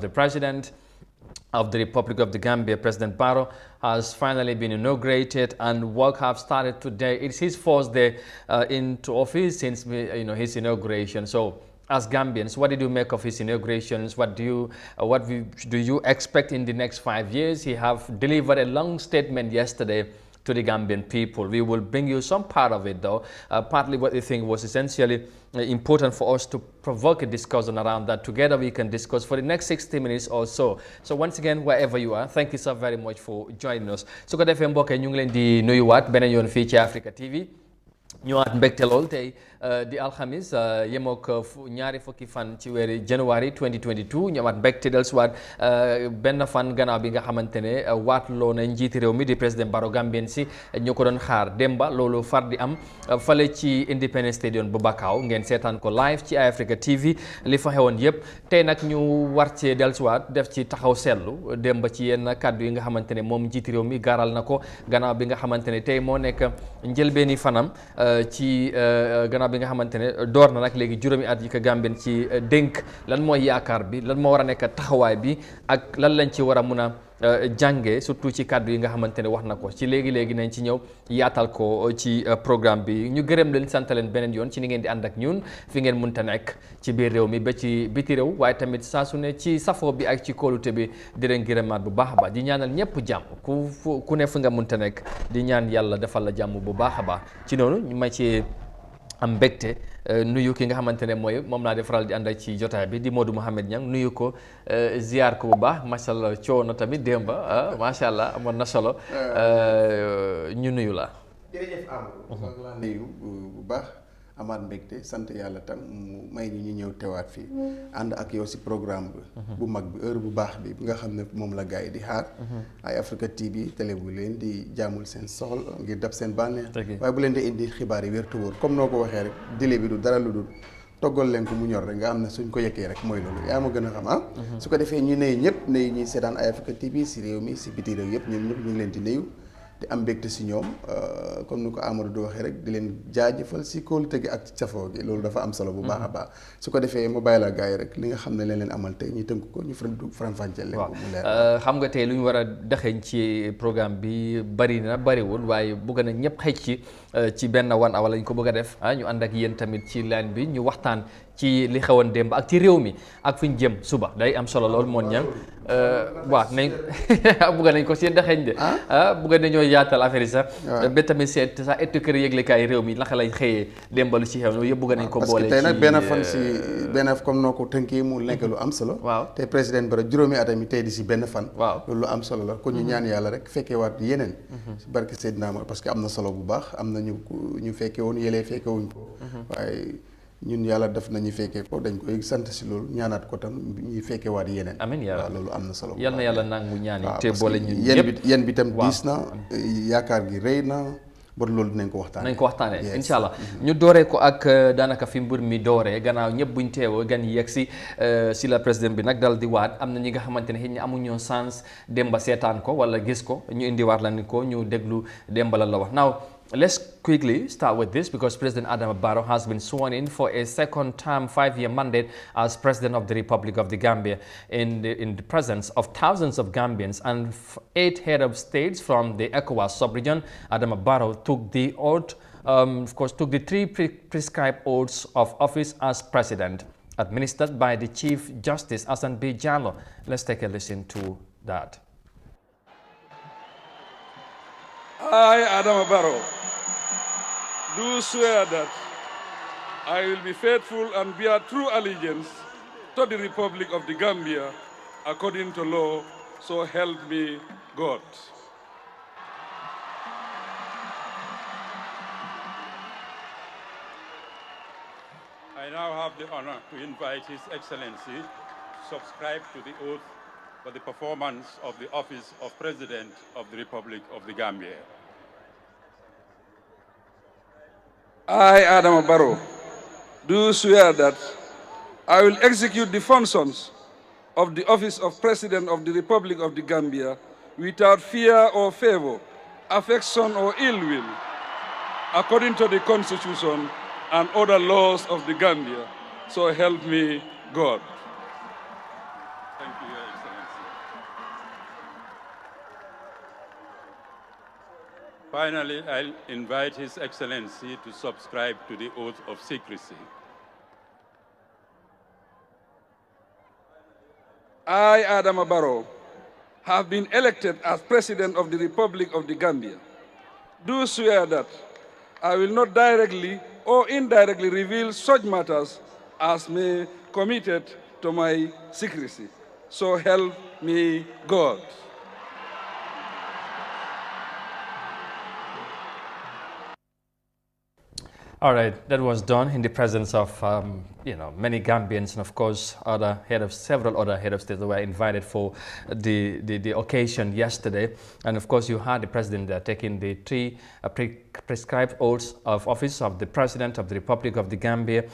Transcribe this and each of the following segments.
The President of the Republic of the Gambia, President Barrow, has finally been inaugurated, and work have started today. It's his first day into office since his inauguration. So, as Gambians, what did you make of his inaugurations? What do you expect in the next 5 years? He have delivered a long statement yesterday to the Gambian people. We will bring you some part of it, though. Partly what we think was essentially important for us to provoke a discussion around that. Together we can discuss for the next 60 minutes or so. So once again, wherever you are, thank you so very much for joining us. So ko defee mbokk ñu ngi leen di nuyuwaat beneen yoon fii ci Africa TV. ñëwaat mbégte lool tey di alxamis yemook ñaari fukki fan ci weeri January 2022 ñëwaat mbégte dellusiwaat benn fan gannaaw bi nga xamante ne waatloo na njiiti réew mi di président Barrow Gambien si ñu ko doon xaar démba loolu far di am fale ci Independence Stadium bu Bakau ngeen seetaan ko live ci Eyeafrica TV li fa xewoon yëpp tey nag ñu war cee dellusiwaat def ci taxaw seetlu démba ci yenn kàddu yi nga xamante ne moom njiiti réew mi gaaral na ko gannaaw bi nga xamante ne tey moo nekk njëlbeeni fanam ci gannaaw bi nga xamante ne door na nag léegi juróomi at yi ko Gambien ci dénk lan mooy yaakaar bi lan moo war a nekk taxawaay bi ak lan lañ ci war a mun a jànge surtout ci kàddu yi nga xamante ne wax na ko ci léegi nañ ci ñëw yaatal ko ci programme bi ñu gërëm leen sant leen beneen yoon ci ni ngeen di ànd ak ñun fi ngeen munta nekk ci biir réew mi ba ci biti réew waaye tamit saa su ne ci safoo bi ak ci kóolute bi di leen gërëmaat bu baax a baax di ñaanal ñëpp jàmm ku ne fu nga munta nekk di ñaan yàlla defal la jàmm bu baax a baax ci noonu ñu ma ci am mbégte nuyu ki nga xamante ne mooy moom laa defaral di ànd ak ci jotaay bi di Modou Mohamed Niang nuyu ko ziar ko bu baax macha allah coono tamit démba macha allah amoon na solo ñu nuyu la. jërëjëf Amadou. maa ngi laa nuyu bu baax amaat mbégte sant yàlla tam mu may ñu ñëw teewaat fii ànd ak yow si programme bi bu mag bi heure bu baax bi nga xam ne moom la gars yi di xaar Eyeafrica TV télé bu leen di jaamul seen soxla ngir dab seen bànneex waaye bu leen di indi xibaar yi wér te wóor comme noo ko waxee rek délai bi du dara lu dul toggal leen ko mu ñor rek nga xam ne suñ ko yekkee rek mooy loolu yaa ma gën a xam su ko defee ñu nuyu ñëpp nuyu ñuy seetaan Eyeafrica TV si réew mi si biti réew yëpp ñoom ñëpp ñu ngi leen di nuyu di am mbégte si ñoom comme ni ko Amadou di waxee rek di leen jaajëfal si kóolute gi ak safoo gi loolu dafa am solo bu baax a baax su ko defee ma bàyyi la gars yi rek li nga xam ne leen amal tey ñu tënk ko ñu faram-fàcceel leen ko mu leer xam nga tey lu ñu war a dexeñ ci programme bi bari na bariwul waaye bëgg na ñëpp xëj ci benn wan awa lañ ko bëgg a def ñu ànd ak yéen tamit ci line bi ñu waxtaan ci li xewoon démb ak ci réew mi ak fi ñu jëm suba day am solo lool moon ñang waaw nañ bëgg nañ ko seen dexeñ de bëgg nañoo yaatal affaire yi sax ba tamit seet sax étukkër yëglekaay réew mi naka lañ xëyee démbalu ci xew loolu yëpp bëgg nañ ko boole ci parce que tey nag benn fan si benn comme noo ko tënkee mu nekk lu am solo waaw te président Barrow juróomi atam yi tey di si benn fan waaw loolu lu am solo la kon ñu ñaan yàlla rek fekkee waat yeneen si barke Seydina parce que am na solo bu baax am na ñu fekkee woon yëlee fekke wuñ ko waaye ñun yàlla def nañu fekkee ko dañ koy sant si loolu ñaanaat ko tam ñuy fekkee waat yeneen amiin yàlla loolu am na solo yal na yàlla nangu ñaan yi te boole ñun ñëpp yéen bi tam diis na yaakaar gi rëy na ba loolu dinañ ko waxtaanee nañ ko waxtaanee incha allah ñu dooree ko ak daanaka fi mbir mi dooree gannaaw ñëpp buñ teewoo gan yi yegg si la président bi nag dal di waat am na ñi nga xamante ne xëy na amuñoo sens démba seetaan ko wala gis ko ñu indiwaat la ni ko ñu déglu démba la wax now. Let's quickly start with this because President Adama Barrow has been sworn in for a second term 5-year mandate as President of the Republic of the Gambia in the presence of thousands of Gambians and 8 head of states from the ECOWAS sub-region. Adama Barrow took the oath, of course, took the 3 prescribed oaths of office as President, administered by the Chief Justice Hassan B. Jallow. Let's take a listen to that. I, Adama Barrow, do swear that I will be faithful and bear true allegiance to the Republic of the Gambia according to law, so help me God. I now have the honor to invite His Excellency to subscribe to the oath for the performance of the office of President of the Republic of the Gambia. I, Adama Barrow, do swear that I will execute the functions of the office of President of the Republic of the Gambia without fear or favor, affection or ill will, according to the Constitution and other laws of the Gambia. So help me God. Thank you. Your Excellency. Finally, I'll invite His Excellency to subscribe to the oath of secrecy. I, Adama Barrow, have been elected as President of the Republic of the Gambia. Do swear that I will not directly or indirectly reveal such matters as may committed to my secrecy. So help me God. All right, that was done in the presence of many Gambians, and of course several other head of state that were invited for the occasion yesterday. And of course you had the president there taking the three prescribed oaths of office of the President of the Republic of the Gambia.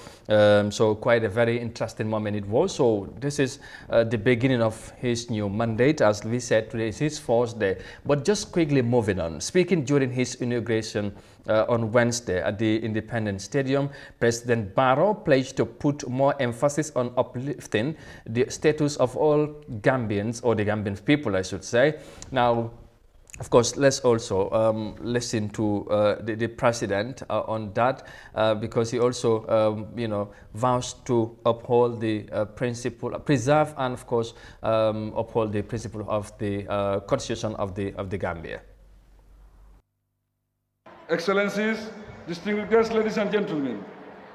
So quite a very interesting moment it was. So this is the beginning of his new mandate. As we said, today is his fourth day. But just quickly moving on, speaking during his inauguration on Wednesday at the Independence Stadium, President Barrow pledged to put more emphasis on uplifting the status of all Gambians, or the Gambian people, I should say. Now, of course, let's also listen to the president on that, because he also, vows to uphold the principle, preserve, and of course, uphold the principle of the Constitution of the Gambia. Excellencies, distinguished guests, ladies and gentlemen,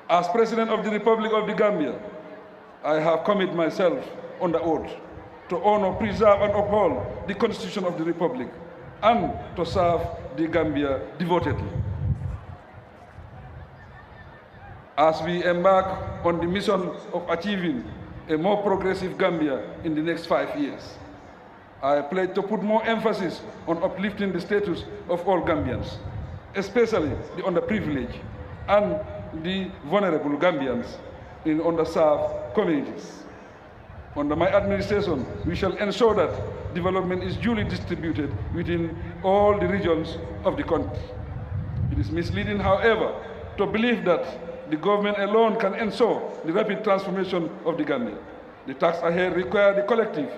as President of the Republic of the Gambia, I have committed myself under oath to honor, preserve, and uphold the Constitution of the Republic and to serve the Gambia devotedly. As we embark on the mission of achieving a more progressive Gambia in the next 5 years, I pledge to put more emphasis on uplifting the status of all Gambians, especially the underprivileged and the vulnerable Gambians in underserved communities. Under my administration, we shall ensure that development is duly distributed within all the regions of the country. It is misleading, however, to believe that the government alone can ensure the rapid transformation of the Gambia. The tasks ahead require the collective,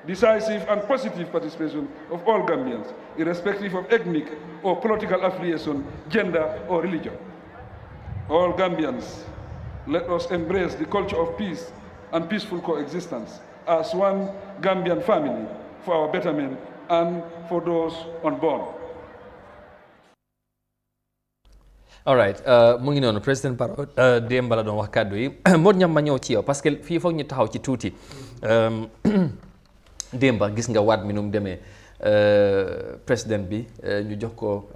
decisive, and positive participation of all Gambians, irrespective of ethnic or political affiliation, gender, or religion. All Gambians, let us embrace the culture of peace and peaceful coexistence as one Gambian family for our betterment and for those unborn. All right, mu ngi noonu président Barrow démb la doon wax kàddu yi moo ñam ma ñëw ci yow parce que fii foog ñu taxaw ci tuuti démb gis nga waat mi nu mu demee président bi ñu jox ko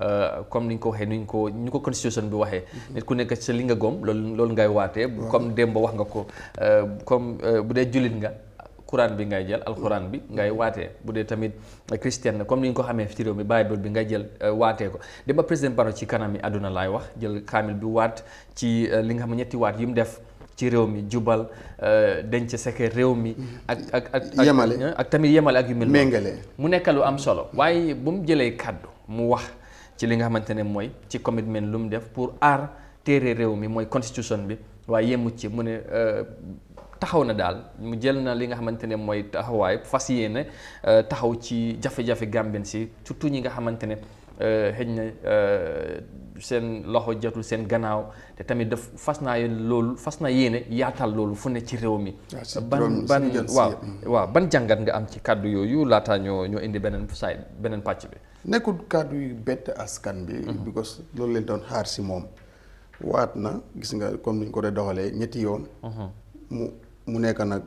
comme ni ñu ko waxee ñu ko constitution bi waxee nit ku nekk ci li nga gom loolu ngay waatee comme démb wax nga ko comme bu dee jullit nga Quran bi ngay jël alquran bi ngay waatee bu dee tamit christian comme ni ñu ko xamee ci réew mi bible bi ngay jël waatee ko démb président Barrow ci kanam yi àdduna laay wax jël kaamil bi waat ci li nga xam ne ñetti waat yi mu def ci réew mi jubal denc seke réew mi ak yemale ak tamit yemale ak yu mel méngale mu nekk lu am solo waaye bu mu jëlee kàddu mu wax ci li nga xamante ne mooy ci commitment lu mu def pour aar téere réew mi mooy constitution bi waaye yemu ci mu ne taxaw na daal mu jël na li nga xamante ne mooy taxawaay fas yéene taxaw ci jafe-jafe Gambien si surtout ñi nga xamante ne xëy na seen loxo jotul seen gannaaw te tamit daf fas naa yéene yaatal loolu fu ne ci réew mi. ban jàngat nga am ci kàddu yooyu laataa ñoo indi beneen pàcc bi. nekkul kàddu yu bett askan bi. because loolu leen doon xaar si moom. waat na gis nga comme ni ñu ko doon doxalee ñetti yoon. mu nekk nag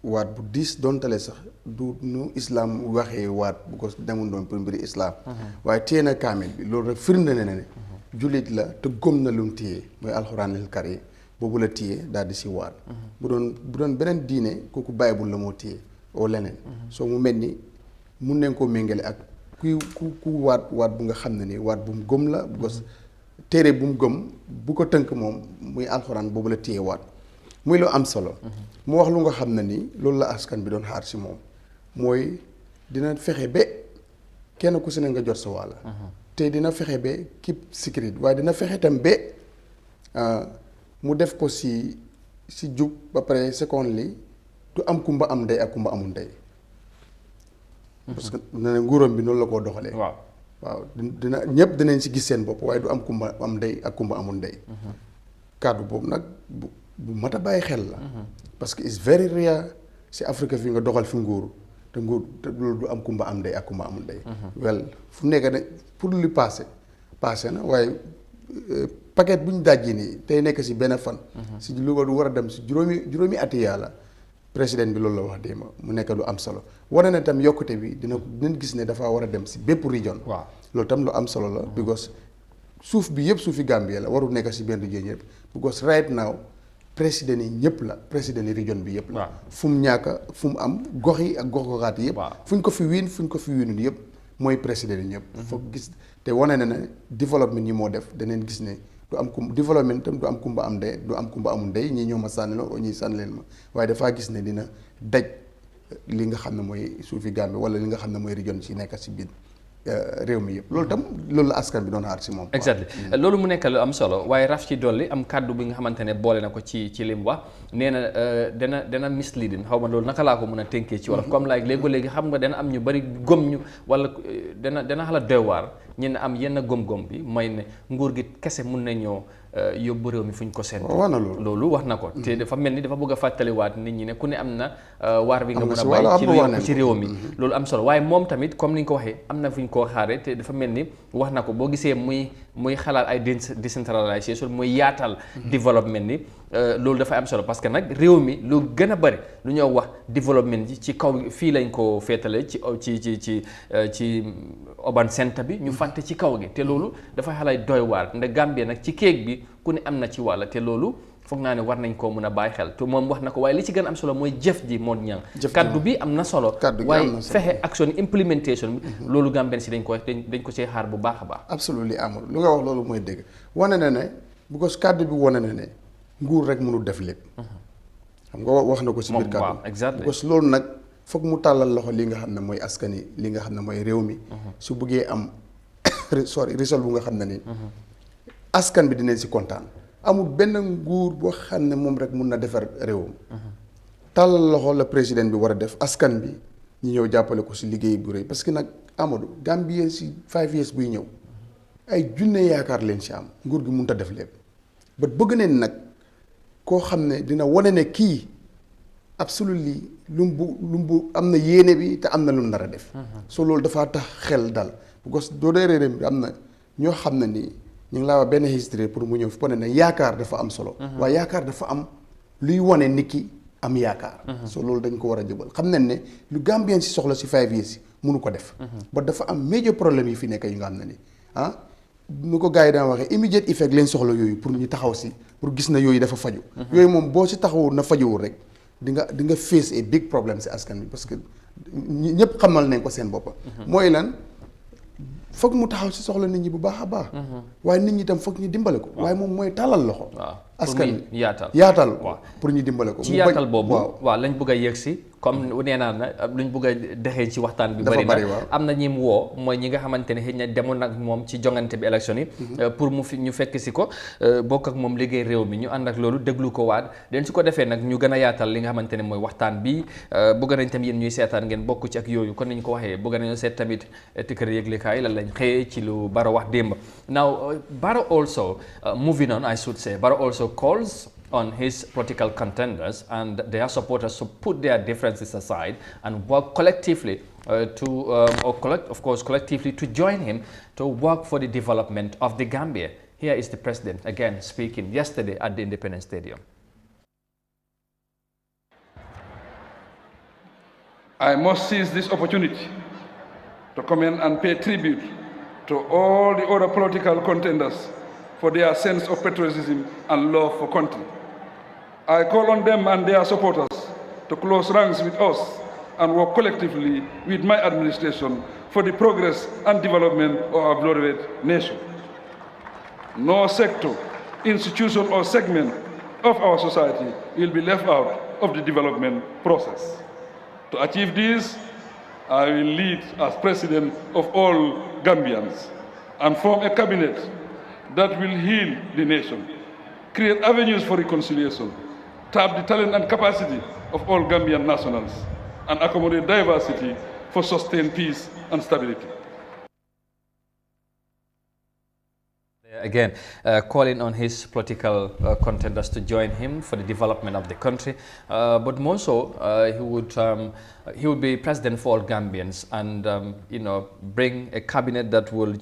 waat bu diis doontale sax du nu islam waxee waat bu ko demul doon pour mbiri islam. waaye téye na kaamil bi loolu rek firnde na ne jullit la te gëm na lu mu téye mooy alxuraanil karim boobu la téye daal di si waat. bu doon beneen diine kooku Bible la moo téye oo leneen. soo mu mel ni mun nañ koo méngale ak ku waat bu nga xam ne ni waat bu mu gëm la because téere bu mu gëm bu ko tënk moom muy alxuraan boobu la téye waat muy lu am solo. mu wax lu nga xam ne ni loolu la askan bi doon xaar si moom mooy dina fexe ba kenn ku si ne nga jot sa wàll. te dina fexe ba keep secret waaye dina fexe tam ba mu def ko si jub ba pare second li du am kumba am ndey ak kumba amul ndey parce que nee na nguuram bi noonu la koo doxalee. waaw dina ñëpp dinañ si gis seen bopp waaye du am kumba am ndey ak kumba amul ndey. kàddu boobu nag bu mat a bàyyi xel la. parce que it's very rare si Afrique fii nga doxal fi nguur te loolu du am kumba am ndey ak kumba amul ndey. wel fu nekk ne pour lu passé na waaye paquet bu ñu dajji nii tey nekk si benn fan. si lu war a dem si juróomi ati yàlla président bi loolu la wax démb mu nekk lu am solo wane na tam yokkute bi dinañ gis ne dafa war a dem si bépp région. waaw loolu tam lu am solo la. because suuf bi yëpp suufi Gambie la warul nekk si benn région yëpp because right now président yi ñëpp la président yi région bi yëpp la. fu mu ñàkk fu mu am gox yi ak gox-goxaat yëpp. fu ñu ko fi wiinul yëpp mooy président yi ñëpp. foog gis te wane na ne développement yi moo def daneen gis ne. du am développement tam du am kumba am ndey du am kumba amul ndey ñii ñoo ma sànni la ñii sànni leen ma waaye dafaa gis ne dina daj li nga xam ne mooy suufi Gambie wala li nga xam ne mooy région ci nekk si biir réew mi yëpp loolu la askan bi doon xaar si moom. exactly loolu mu nekk lu am solo waaye raf ci dolli am kàddu bi nga xamante ne boole na ko ci li mu wax nee na dana misleading xaw ma loolu naka laa ko mën a tënkee ci wolof comme like léegi xam nga dana am ñu bari gëm ñu wala dana xala doy waar ñenn am yenn gëm-gëm bi mooy ne nguur gi kese mun nañoo yóbbu réew mi fu ñu ko seen loolu wax na ko te dafa mel ni dafa bëgg a fàttaliwaat nit ñi ne ku ne am na waar bi nga mun a bàyyi ci lu yokk ci réew mi loolu am solo waaye moom tamit comme ni nga ko waxee am na fu ñu koo xaare te dafa mel ni wax na ko boo gisee muy xalaat ay décentralisation muy yaatal développement ni loolu dafa am solo parce que nag réew mi lu gën a bëri lu ñoo wax développement ji ci kaw fii lañ ko féetale ci urban centre bi ñu fàtte ci kaw gi te loolu dafa xalay doy waar ndax Gambie nag ci kéeg bi ku ne am na ci wàll te loolu foog naa ne war nañ koo mën a bàyyi xel te moom wax na ko waaye li ci gën a am solo mooy jëf ji moo ñang kaddu bi am na solo waaye fexe action implementation bi loolu Gambien si dañ ko see xaar bu baax a baax absolument amul lu nga wax loolu mooy dégg wane na ne because kaddu bi wane na ne nguur rek mënul def lépp xam nga wax na ko si biir kaddu exactement because loolu nag foog mu tàllal loxo li nga xam ne mooy askan yi li nga xam ne mooy réew mi su buggee am risol bu nga xam ne ni askan bi dinañ si kontaan amul benn nguur boo xam ne moom rek mun na defar réewam tàllal loxo la président bi war a def askan bi ñu ñëw jàppale ko si liggéey bu rëy parce que nag Amadou Gambie si 5 years buy ñëw ay junne yaakaar leen si am nguur gi mun ta def lépp ba bëgg neen nag koo xam ne dina wane ne kii absolument lu mu am na yéene bi te am na lu mu nar a def so loolu dafaa tax xel dal because doo dee réeréer bi am na ñoo xam ne nii ñu ngi laa wax benn history pour mu ñëw fu ne yaakaar dafa am solo waaye yaakaar dafa am luy wane nit ki am yaakaar so loolu dañ ko war a jëbal xam nañ ne lu Gambien si soxla si 5 years yi mënu ko def ba dafa am major problème yi fi nekk yu nga xam ne ni nu ko gars yi daan waxee immediate effect leen soxla yooyu pour ñu taxaw si pour gis na yooyu dafa faju yooyu moom boo si taxawul na fajuwul rek di nga face a big problem si askan bi parce que ñëpp xamal nañ ko seen boppa mooy lan foog mu taxaw si soxla nit ñi bu baax a baax waaye nit ñi tam foog ñu dimbale ko waaye moom mooy tàllal loxo askan bi yaatal pour ñu dimbale ko ci yaatal boobu waaw lañ bëgg a yëg si comme nee naa na luñ bëgg a dexee ci waxtaan bi bëri na am na ñi mu woo mooy ñi nga xamante ne xëy na demoon nag moom ci jongante bi élection yi pour ñu fekk si ko bokk ak moom liggéey réew mi ñu ànd ak loolu déglu ko waat den su ko defee nag ñu gën a yaatal li nga xamante ne mooy waxtaan bi bëgg nañ tam yéen ñuy seetaan ngeen bokk ci ak yooyu kon nañ ko waxee bëgg nañu seet tamit tikkër yëglekaay lan lañ xëyee ci lu Barrow wax démb now Barrow also moving on I should say Barrow also calls on his political contenders and their supporters to put their differences aside and work collectively collectively to join him to work for the development of the Gambia. Here is the president again speaking yesterday at the Independence Stadium. I must seize this opportunity to commend and pay tribute to all the other political contenders for their sense of patriotism and love for country. I call on them and their supporters to close ranks with us and work collectively with my administration for the progress and development of our beloved nation. No sector, institution, or segment of our society will be left out of the development process. To achieve this, I will lead as president of all Gambians and form a cabinet that will heal the nation, create avenues for reconciliation, tap the talent and capacity of all Gambian nationals, and accommodate diversity for sustained peace and stability. Again, calling on his political contenders to join him for the development of the country, but more so, he would be president for all Gambians, and bring a cabinet that will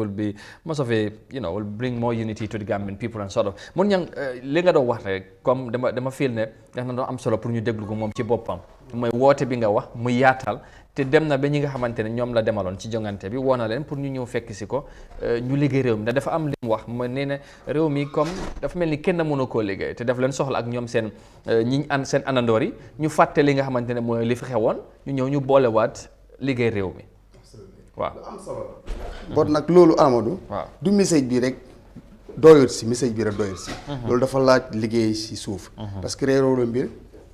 be most of will bring more unity to the Gambian people and sort of. Mon yang li nga do wax rek comme dama feel ne dafa do am solo pour ñu déglu ko mom ci bopam moy wote bi nga wax mu yaatal te dem na ba ñi nga xamantene ñom la demalon ci jongante bi wona len pour ñu ñew fekk ci ko ñu liggéey réew mi da dafa am li mu wax mo neena réew mi comme dafa melni kenn mëno ko liggéey te daf leen soxla ak ñom seen ñi seen anandor yi ñu faté li nga xamantene moy li fi xewon ñu ñew ñu bolé waat liggéey réew mi waaw am solo bon nak lolu Amadou du message bi rek doyul ci message bi rek doyul ci lolu dafa laaj liggéey ci suuf parce que réeroo mbir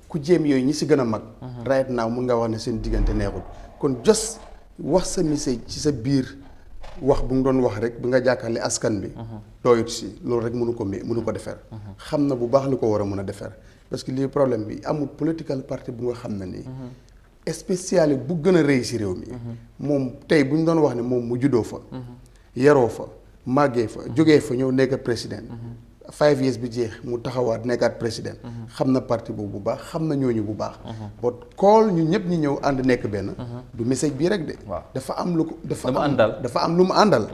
ku jéem yooyu ñi si gën a mag right now mun nga wax ne seen diggante neexul kon jos wax sa message ci sa biir wax bu nga doon wax rek bi nga jàkkaarle askan bi doyut si loolu rek mënu ko defar xam na bu baax li ko war a mën a defar parce que lii problème bi amul political party bu nga xam ne nii spécial bu gën a rëy si réew mi moom tey bu ñu doon wax ne moom mu juddoo fa yaroo fa màggee fa jógee fa ñëw nekk président 5 years bi jeex mu taxawaat nekkaat président xam na parti boobu bu baax xam na ñooñu bu baax but kool ñu ñëpp ñi ñëw ànd nekk benn du message bii rek de dafa am lu ko dafa am lu mu àndal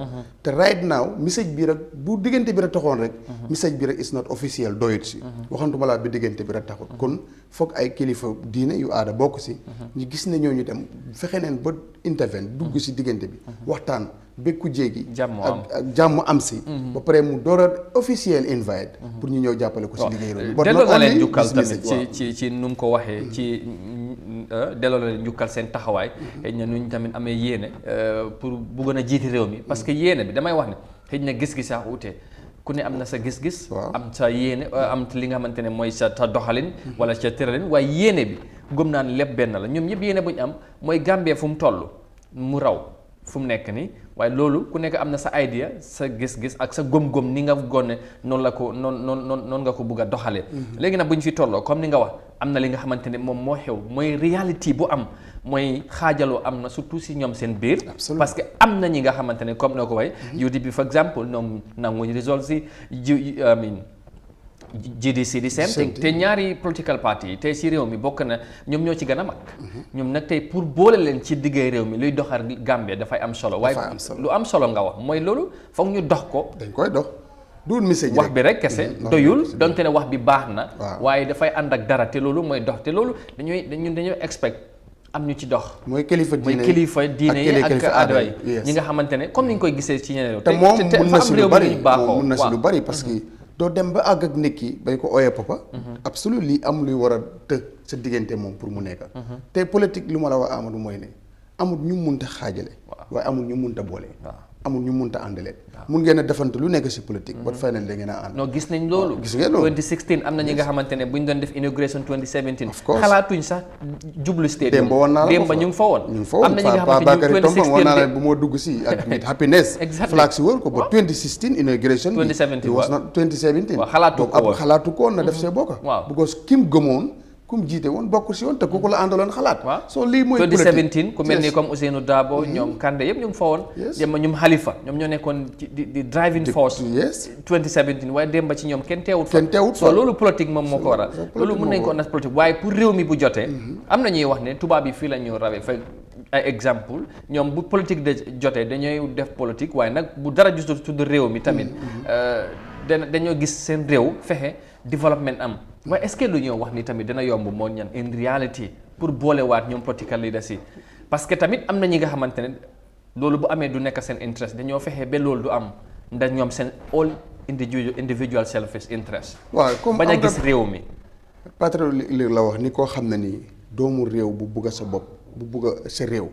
te right now message bii rek bu diggante bi rek taxoon rek message bi rek is not officiel doyut si waxantuma laa bi diggante bi rek taxut kon foog ay kilifa diine yu aada bokk si ñu gis ne ñooñu dem fexe neen ba intervene dugg si diggante bi waxtaan bekku jéegi ak jàmm am si ba pare mu door a officiel invite pour ñu ñëw jàppale ko si liggéey réew delloo na leen njukkal tamit ci nu mu ko waxee ci delloo na leen njukkal seen taxawaay xëy na nuñ tamit amee yéene pour bëggoon a jiiti réew mi parce que yéene bi damay wax ne xëy na gis-gis yaa utee ku ne am na sa gis-gis am sa yéene am li nga xamante ne mooy sa doxalin wala sa tëralin waaye yéene bi gëm naa ne lépp benn la ñoom ñëpp yéene bu ñu am mooy Gambie fu mu toll mu raw fu mu nekk nii waaye loolu ku nekk am na sa idea sa gis-gis ak sa gëm-gëm ni nga gonne noonu la ko noonu nga ko bëgg a doxalee léegi nag bu ñu fi tolloo comme ni nga wax am na li nga xamante ne moom moo xew mooy réalité bu am mooy xaajaloo am na surtout si ñoom seen biir parce que am na ñi nga xamante ne comme noo ko way UDP for example ñoom nanguñu résolve si GDC di same thing te ñaari political party yi tey si réew mi bokk na ñoom ñoo ci gën a mag ñoom nag tey pour boole leen ci diggay réew mi luy doxar Gambie dafay am solo waaye lu am solo nga wax mooy loolu foog ñu dox ko dañ koy dox duul message wax bi rek kese doyul donte ne wax bi baax na waaye dafay ànd ak dara te loolu mooy dox te loolu dañuy expect am ñu ci dox mooy kilifa diine yi ak aada yi ñi nga xamante ne comme ni ñu koy gisee ci ñeneen te moom mun na si lu bari moom mun na si lu bari parce que doo dem ba àgg ak nit ki bay ko ooyee papa absolument lii am luy war a të sa diggante moom pour mu nekk te politique lu ma la wax Amadou mooy ne amul ñu munta xaajale waaye amul ñu munta boole amul ñu munta àndale mun ngeen a defante lu nekk si politique ba final da ngeen a ànd non gis nañ loolu gis ngeen loolu 2016 am na ñi nga xamante ne bu ñu doon def inauguration 2017 xalaatuñ sax jublu stadium démba ñu ngi fa woon am na ñi nga xamante ne 2016 woon naa la bu moo dugg si ak with happiness flag si wër ko ba 2016 inauguration 2017 was not 2017 xalaatu ko woon na def see bokka because kim gëmoon kum jiite woon bokk si woon te kooku la àndaloon xalaat soo lii mooy 2017 ku mel ni comme Ousseynou Dabo ñoom Kande yëpp ñu ngi fa woon dem ñoom Halifa ñoom ñoo nekkoon di driving force 2017 waaye dem ba ci ñoom kenn teewut fa loolu politique moom moo ko waral loolu mën nañ ko nas politique waaye pour réew mi bu jotee am na ñuy wax ne tubaab yi fii la ñu rawee fa ay exemple ñoom bu politique de jotee dañooy def politique waaye nag bu dara justu tudd réew mi tamit dañoo gis seen réew fexe développement am waaye est-ce que lu ñoo wax ni tamit dina yomb moo ñan in reality pour boolewaat ñoom political leaders yi parce que tamit am na ñi nga xamante ne loolu bu amee du nekk seen interest dañoo fexe ba loolu du am ndax ñoom seen all individual selfish interest waaw comme bañ a gis réew mi patriote li la wax ni koo xam ne nii doomu réew bu bugg a sa bopp bu bugg a sa réew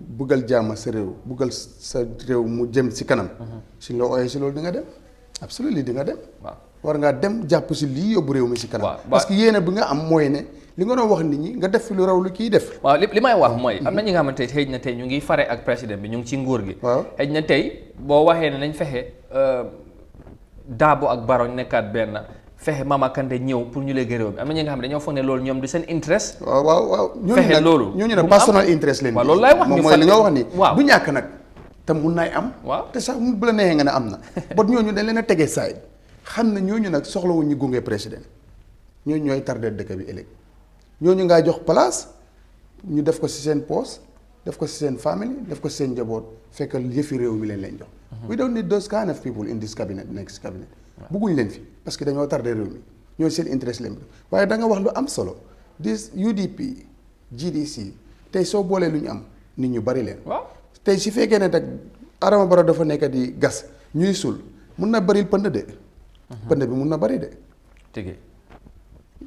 buggal jàmm sa réew buggal sa réew mu jëm si kanam suñ la ooyee si loolu di nga dem absolument di nga dem war ngaa dem jàpp si lii yóbbu réew mi si kanam parce que yéene bi nga am mooy ne li nga doon wax nit ñi nga def fi lu raw lu kii def waaw li may wax mooy am na ñi nga xamante ne xëy na tey ñu ngi fare ak président bi ñu ngi ci nguur gi xëy na tey boo waxee ne nañ fexe Dabo ak Barrow nekkaat benn fexe Mama Kandeh ñëw pour ñu léegi réew mi am na ñi nga xam ne dañoo foog ne loolu ñoom du seen interest. waaw fexe loolu ñooñu nag personal interest leen. waaw loolu laay wax moom mooy li nga wax ni. waaw du ñàkk nag te mun naay am. waaw te sax bu la neexee nga ne am na. bot ñooñu dañ leen a tegee saay xam ne ñooñu nag soxlawuñ ñu gunge président ñooñu ñooy tardé dëkk bi ëllëg ñooñu ngaa jox place ñu def ko ci seen poste def ko ci seen famille def ko ci seen njaboot fekk yëfi réew mi leen jox. we don't need those kind of people in this cabinet next cabinet. bugguñ leen fi parce que dañoo tardé réew mi ñooy seen interest leen waaye da nga wax lu am solo this UDP GDC tey soo boolee lu ñu am nit ñu bari leen. tey si fekkee ne nag Adama Barrow dafa nekk di gas ñuy sul mun na baril pënd de. pënd bi mun na bari de. tege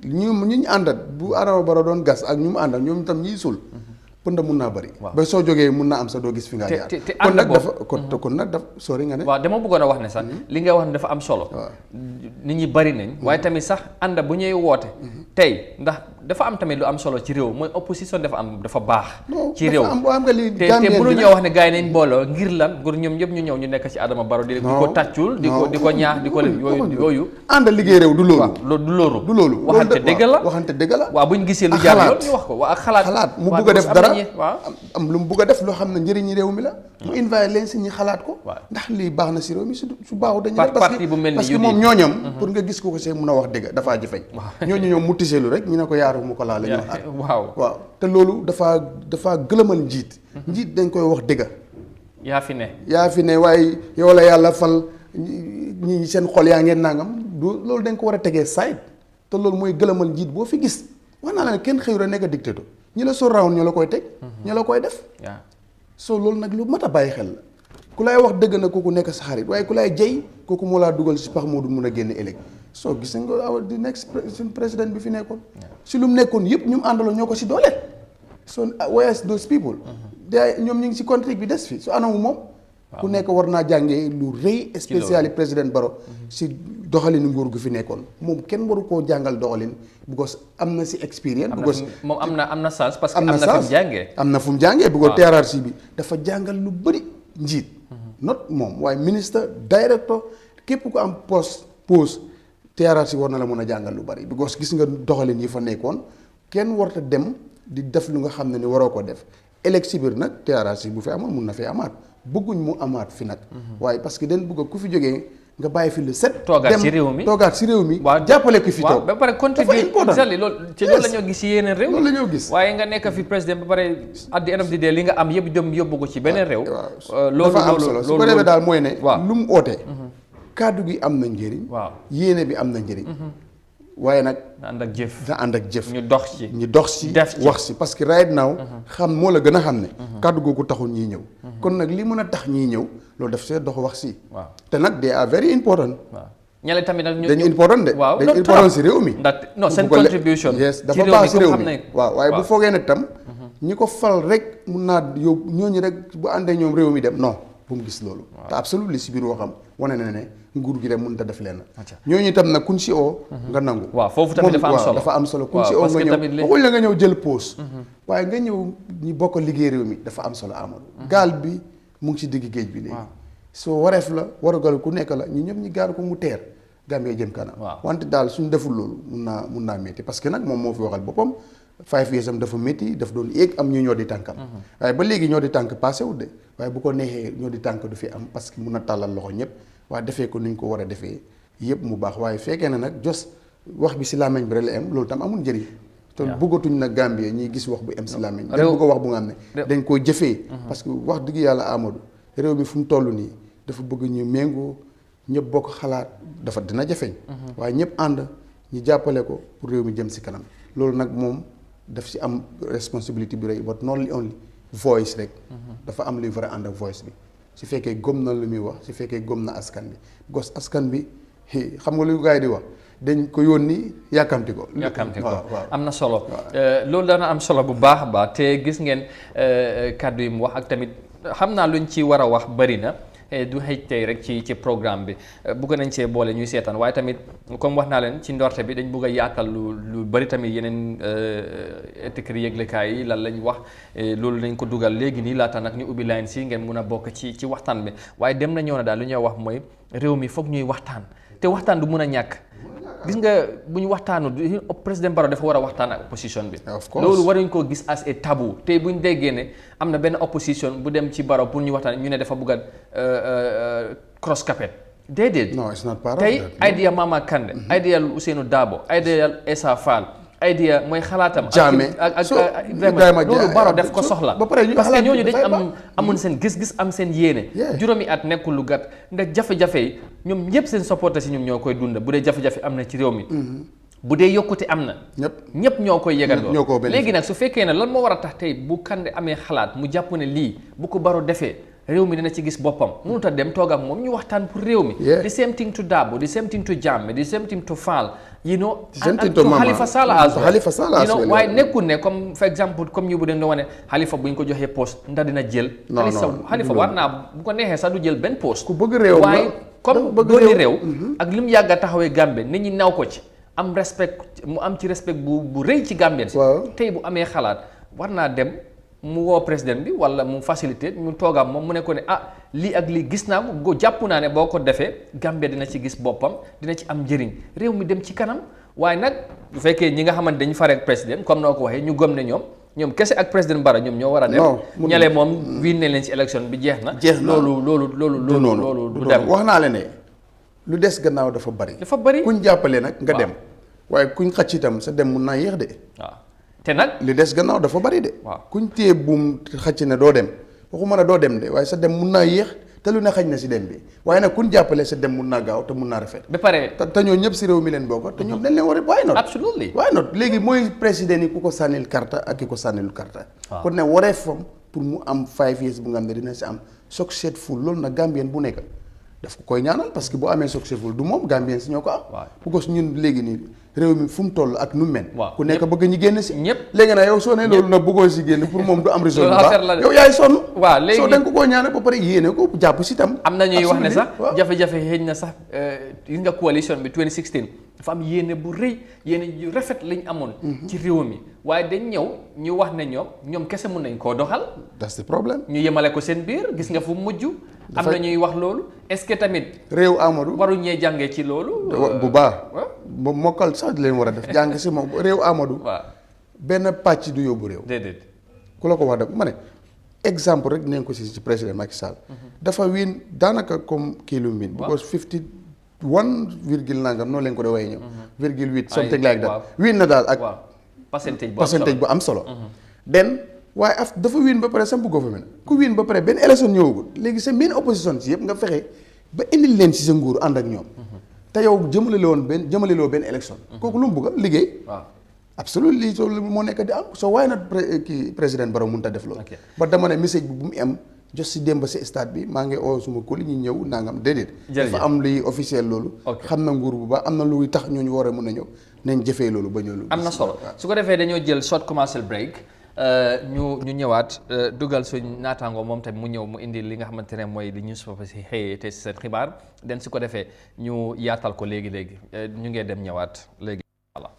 ñu àndat bu Adama Barrow doon gas ak ñu mu àndal ñoom itam ñuy sul pënd mun naa bari. ba soo jógee mun naa am sa doo gis fi nga jaar. te kon nag dafa kon nag dafa sori nga ne. waaw dama bëggoon a wax ne sax li nga wax ne dafa am solo. nit ñi bari nañ. waaye tamit sax ànd bu ñuy woote. tey ndax dafa am tamit lu am solo ci réew mooy opposition dafa baax. ci réew te bu ñoo wax ne gars yi nañ booloo ngir lan ngir ñoom ñëpp ñu ñëw ñu nekk ci Adama Barrow di ko tàccul di ko ñaax di ko yooyu. ànd liggéey réew du loolu. waaw du loolu. waxante dëgg la. waaw buñ gisee lu jaar yoon ñu wax ko waa ak xalaat mu bëgg a def dara am lu mu bëgg a def loo xam ne njëriñi réew mi la. mu invité leen si ñi xalaat ko. ndax lii baax na si réew mi su baaxul dañu def parce que moom ñooñam pour nga gis ko see mun a wax dëgg dafaa jëfeñ ñooñu ñoom mu tiseelu rek ñu ne ko yaaru mu ko laa la ñu waaw te loolu dafa gëlëmal njiit dañ koy wax dëgg yaa fi ne waaye yow la yàlla fal ñi seen xol yaa ngeen nangam loolu dañ ko war a tegee side te loolu mooy gëlëmal njiit boo fi gis wax naa la ne kenn xëyul a nekk dictateur ñi la soo rawoon ñoo la koy teg ñoo la koy def soo loolu nag lu mat a bàyyi xel la ku lay wax dëgg na kooku nekk sa xarit waaye ku lay jey kooku moo laa dugal si pax moo du mun a génne ëllëg soo gis nga di next suñ président bi fi nekkoon si lu mu nekkoon yëpp ñu mu àndaloon ñoo ko si dooleel so whereas those people ñoom ñu ngi si contrat bi des fi su anamu moom ku nekk war naa jàngee lu rëy spécial président Barrow si doxalinu nguur gu fi nekkoon moom kenn waru koo jàngal doxalin because am na si expérience because moom am na chance parce que am na fu mu jàngee am na fu mu jàngee because TRRC bi dafa jàngal lu bëri njiit not moom waaye ministre directeur képp ku am poste TRRC war na la mën a jàngal lu bari because gis nga doxalin yi fa nekkoon kenn warta dem di def lu nga xam ne ni waroo ko def élection biir nag TRRC bu fi amoon mun na fee amaat bëgguñ mu amaat fi nag waaye parce que dañ bëgg ku fi jógee nga bàyyi fi le set toogaat si réew mi jàppale ko fi toog ba pare contribuer loolu ci loolu la ñoo gis ci yeneen réew loolu la ñoo gis waaye nga nekk fi président ba pare at the end of the day li nga am yëpp dem yóbbu ko ci beneen réew loolu dafa am solo su ko defee daal mooy ne lu mu ootee kàddu gi am na njëriñ yéene bi am na njëriñ waaye nag na ànd ak jëf ñu dox ci wax ci parce que right now xam moo la gën a xam ne kàddu googu taxul ñiy ñëw kon nag li mën a tax ñiy ñëw loolu daf see dox wax ci te nag they are very important ñale tamit nag dañu important de dañu important ci réew mi non seen contribution yes dafa baax ci réew mi waaye bu foogee ne tam ñi ko fal rek mun naa yóbbu ñooñu rek bu àndee ñoom réew mi dem non bu mu gis loolu te absolument li ci biir waxam wane na ne nguur gi dem mënut a def leen ñooñu itam nag kuñ si oo nga nangu foofu tamit dafa am solo kuñ si oo nga ñëw waxuñ la nga ñëw jël pause waaye nga ñëw ñu bokk liggéey réew mi dafa am solo Amadou gaal bi mu ngi ci digg géej bi léegi soo wareef la warugal ku nekk la ñu ñëpp ñi gaar ko mu teer Gambie jëm kanam wante daal suñ deful loolu mun naa métti parce que nag moom moo fi waxal boppam 5 years am dafa métti daf doon yéeg am ñu ñoo di tànkam waaye ba léegi ñoo di tànk passé wut de waaye bu ko neexee ñoo di tànk du fi am parce que mun a tàllal loxo ñëpp waaye defee ko ni ñu ko war a defee yëpp mu baax waaye fekkee na nag jos wax bi si làmmiñ bi rek la am loolu tam amul njëriñ te bëggatuñ nag Gambie ñuy gis wax bu am si làmmiñ dañ bëgg a wax bu nga xam ne dañ koo jëfee parce que wax dëgg yàlla Amadou réew mi fu mu toll nii dafa bëgg ñu méngoo ñëpp bokk xalaat dafa dina jafeñ waaye ñëpp ànd ñu jàppale ko pour réew mi jëm si kanam loolu nag moom daf si am responsibility bi rëy but not only voice rek dafa am luy war a ànd ak voice bi su fekkee gëm na lu muy wax su fekkee gëm na askan bi gos askan bi xam nga lu gars yi di wax dañ ko yónni yàkkamti ko am na solo loolu dana am solo bu baax a baax te gis ngeen kàddu yi mu wax ak tamit xam naa luñ ci war a wax bëri na du xëj tey rek ci programme bi bugg nañ see boole ñuy seetaan waaye tamit comme wax naa leen ci ndorte bi dañ bugg a yaatal lu bëri tamit yeneen étiquette yëglekaay yi lan lañ wax loolu dañ ko dugal léegi nii laata nag ñu ubbi line si ngeen mun a bokk ci waxtaan bi waaye dem na ñëw na daal lu ñuy wax mooy réew mi foog ñuy waxtaan te waxtaan du mun a ñàkk gis nga bu ñu waxtaanu président Barrow dafa war a waxtaan ak opposition bi. Of course. loolu waruñ koo gis as a tabou tey bu ñu déggee ne am na benn opposition bu dem ci Barrow pour ñu waxtaan ñu ne dafa bëgg a cross carpet déedéet. No, it's not part of tey that. idea Mama Kandeh. idea Ousseynou Dabo. idea Essa Fall. idea mooy xalaatam. Jammeh ak Ibrahima loolu Barrow def ko soxla. ba pare ñu parce que xalaat ñooñu dañ dafay amoon seen gis-gis am seen yéene. juróomi at nekkul lu gàtt ndax jafe-jafe yi ñoom ñëpp seen supporter si ñoom ñoo koy dunda bu dee jafe-jafe am na ci réew mi. bu dee yokkute am na. ñëpp ñoo koy yëgandoo. ñoo ko léegi nag su fekkee ne lan moo war a tax tey bu Kandeh amee xalaat mu jàpp ne lii bu ko Barrow defee réew mi dina ci gis boppam mënut a dem toog ak moom ñu waxtaan pour réew mi. the same thing to Dabo the same thing to Jammeh the same thing to Fall. and to Halifa Sallah as well. waaye nekkul ne comme for exemple comme ñu bu den do wane Halifa bu ñu ko joxee poste ndax dina jël. Halifa war naa bu ko neexee sax du jël benn poste. ku bëgg réew waaye comme dooni réew. ak li mu yàgg a taxawee Gambie nit ñi naw ko ci am respect mu am ci respect bu rëy ci Gambien si. tey bu amee xalaat war naa dem mu woo président bi wala mu facilité mu toogaam moom mu ne ko ne lii ak lii gis naa ko jàpp naa ne boo ko defee Gambia dina ci gis boppam dina ci am njëriñ réew mi dem ci kanam waaye nag bu fekkee ñi nga xamante dañu fare ak président comme noo ko waxee ñu gëm ne ñoom kese ak président Barrow ñoom ñoo war a dem. ñale moom wiin ne leen ci élection bi jeex na. loolu du dem. wax naa la ne lu des gannaaw dafa bari. kuñ jàppale nag nga dem. waaye kuñ xacc itam sa dem mun naa yéex de. waaw te nag li des gannaaw dafa bari de. waaw kuñ téye buum xacc ne doo dem waxuma ne doo dem de waaye sa dem mun naa yéex te lu ne xaj na si dem bi waaye nag kuñ jàppale sa dem mun naa gaaw te mun naa rafet. ba pare te ñoo ñëpp si réew mi leen bokk te ñoom dañ leen war a why not. absolutely why not léegi mooy président yi ku ko sànnil karta ak ki ko sànnil karta. kon ne waree fam pour mu am 5 years bu nga xam ne dina si am successful loolu nag Gambien bu nekk daf ko koy ñaanal parce que boo amee successful du moom Gambien si ñoo ko am. parce que ñun léegi nii réew mi fu mu toll ak nu mu mel. ku nekk bëgg ñi génn si. ñëpp léegi nag yow soo ne loolu nag bëggoo si génn pour moom du am résultat yow yaay sonn. waaw léegi soo da nga ko koo ñaanal ba pare yéene ko jàpp si tam. am na ñuy wax ne sax jafe-jafe xëy na sax gis nga coalition bi 2016 dafa am yéene bu rëy yéene yu rafet lañ amoon. ci réew mi waaye dañ ñëw ñu wax ne ñoom kese mun nañ koo doxal. that's the problem. ñu yemale ko seen biir gis nga fu mu mujj. am na ñuy wax loolu est-ce que tamit. réew Amadou waruñ ñee jàngee ci loolu. bu baax. mokkal sax di leen war a def jàng si moom réew Amadou. waaw benn pàcc du yóbbu réew. déedéet. ku la ko wax de ma ne exemple rek nañ ko ci président Macky Sall. dafa wiin daanaka comme kii lu mu wiin. because 51 virgule nangam noonu leen ko doon waxee ñëw. virgule 8 something like that. wiin na daal ak. pourcentage bu am solo. den waaye dafa wiin ba pare sampu gouvernement ku wiin ba pare benn élection ñëwagul léegi sa main opposition si yëpp nga fexe ba indil leen si sa nguur ànd ak ñoom. te yow jëmaleloo benn élection. kooku lu mu bëgg a liggéey. absolument lii soo moo nekk di am soo waaye nag kii président Barrow mënut a def loolu. ba dama ne message bi bu mu am jos si démb si stade bi maa ngi oo suma kóol ñu ñëw nangam déedéet. dafa am luy officiel loolu. xam na nguur bu baax am na luy tax ñooñu war a mën a ñëw nañ jëfee loolu ba ñëw. am na solo su ko defee dañoo jël short commercial break. ñu ñëwaat dugal suñ naataangoo moom tamit mu ñëw mu indi li nga xamante ne mooy li newspaper si xëyee te si seen xibaar den su ko defee ñu yaatal ko léegi ñu ngee dem ñëwaat léegi voilà.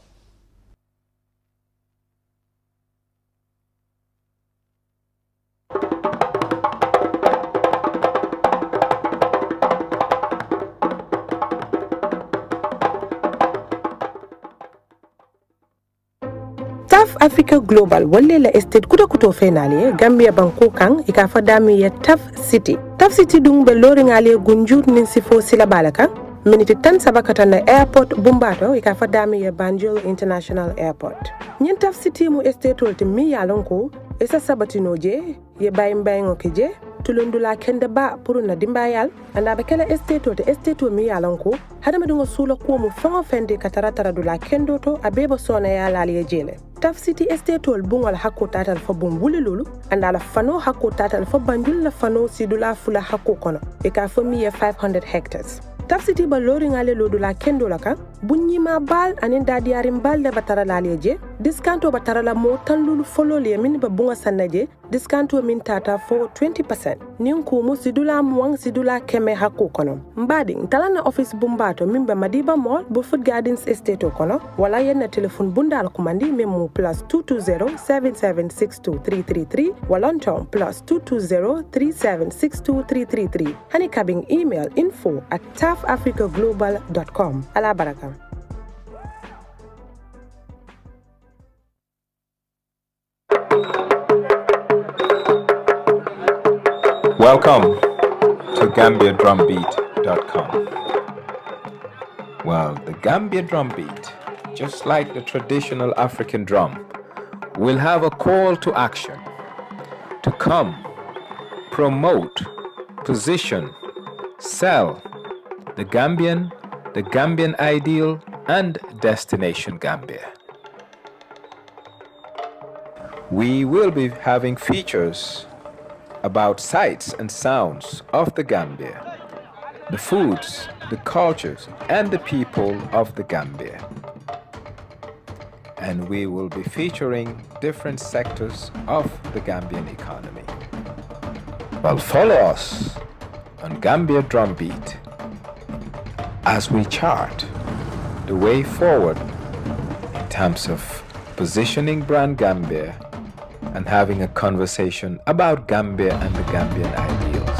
Africa Global wale la estate kuto fenali Gambia banko kang ikafa dami ya Tough City dung be lori ngali gunjur nin sifo sila balaka miniti tan sabakata na airport Bumbato ikafa dami ya Banjul International Airport nyen Tough City mu estate wolti mi yalonko isa sabatino je ye bayimbayingo keje tulundula kende ba puru na dimbayal anda be kala estate mi yalonko hadama dungo sula ko mu fango fendi kataratara dula kendo to abeba sona ya lali jele Tough City estate ol bungol hakko tatal fo bum wuli lulu anda la fano hakko tatal fo Banjul la fano sidula fula hakko kono e ka fo mi 500 hectares Tough City ba lori ngale lodu la kendo la kan bunyi ma bal anin dadi yarim bal le batara la leje diskanto batara la mo tan lulu folo le min ba bunga sanaje diskanto min tata fo 20% nin ko mo sidula muang sidula keme hakko kono mbadi talana office Bumbato min ba Madiba Mall bu Food Gardens estate kono wala yenna telephone bundal kumandi memo plus 220-7762-333 Wallonton plus 220-3762-333 hani kabing email info@toughafricaglobal.com ala baraka Welcome to GambiaDrumbeat.com. Well, the Gambia drumbeat, just like the traditional African drum, will have a call to action to come, promote, position, sell the Gambian ideal, and Destination Gambia. We will be having features about sights and sounds of the Gambia, the foods, the cultures, and the people of the Gambia. And we will be featuring different sectors of the Gambian economy. Well, follow us on Gambia Drumbeat as we chart the way forward in terms of positioning brand Gambia and having a conversation about Gambia and the Gambian ideals.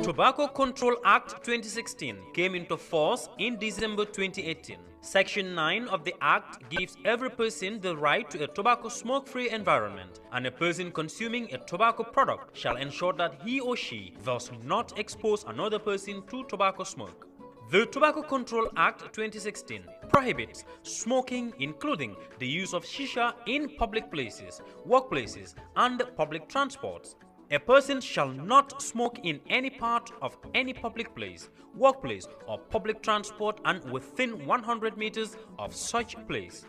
Tobacco Control Act 2016 came into force in December 2018. Section 9 of the Act gives every person the right to a tobacco smoke-free environment, and a person consuming a tobacco product shall ensure that he or she does not expose another person to tobacco smoke. The Tobacco Control Act 2016 prohibits smoking, including the use of shisha in public places, workplaces, and public transports. A person shall not smoke in any part of any public place, workplace, or public transport and within 100 meters of such place.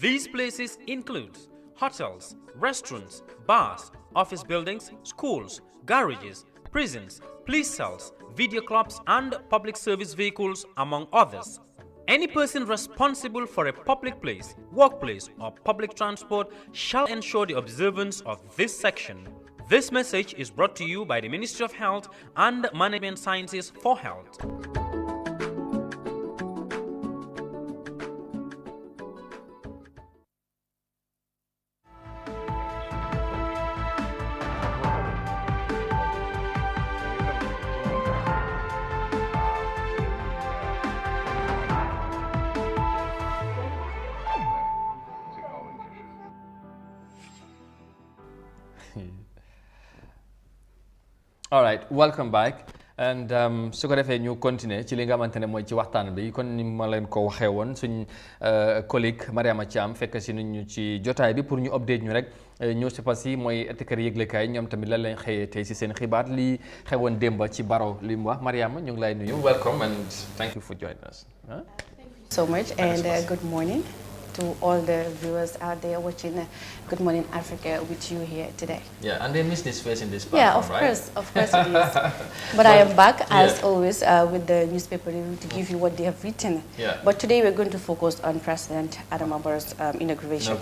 These places include hotels, restaurants, bars, office buildings, schools, garages, prisons, police cells, video clubs, and public service vehicles, among others. Any person responsible for a public place, workplace, or public transport shall ensure the observance of this section. This message is brought to you by the Ministry of Health and Management Sciences for Health. All right, welcome back. And su ko defee ñu continuer ci li nga xamante ne mooy ci waxtaan bi kon ni ma leen ko waxee woon suñ collègue Mariama Thiam fekk si ñu ci jotaay bi pour ñu update ñu rek ñëw si pas yi mooy etiquette yëglekaay ñoom tamit lan lañ xëyee tey si seen xibaar li xewoon démba ci Barrow li mu wax. Mariama ñu ngi lay nuyu. Welcome and thank you for joining us. Thank you so much and good morning to all the viewers out there watching Good Morning Africa with you here today. Yeah, and they miss this face in this platform, right? Of course it is. But I am back as always with the newspaper to give you what they have written. Yeah. But today we're going to focus on President Adama Barrow's inauguration.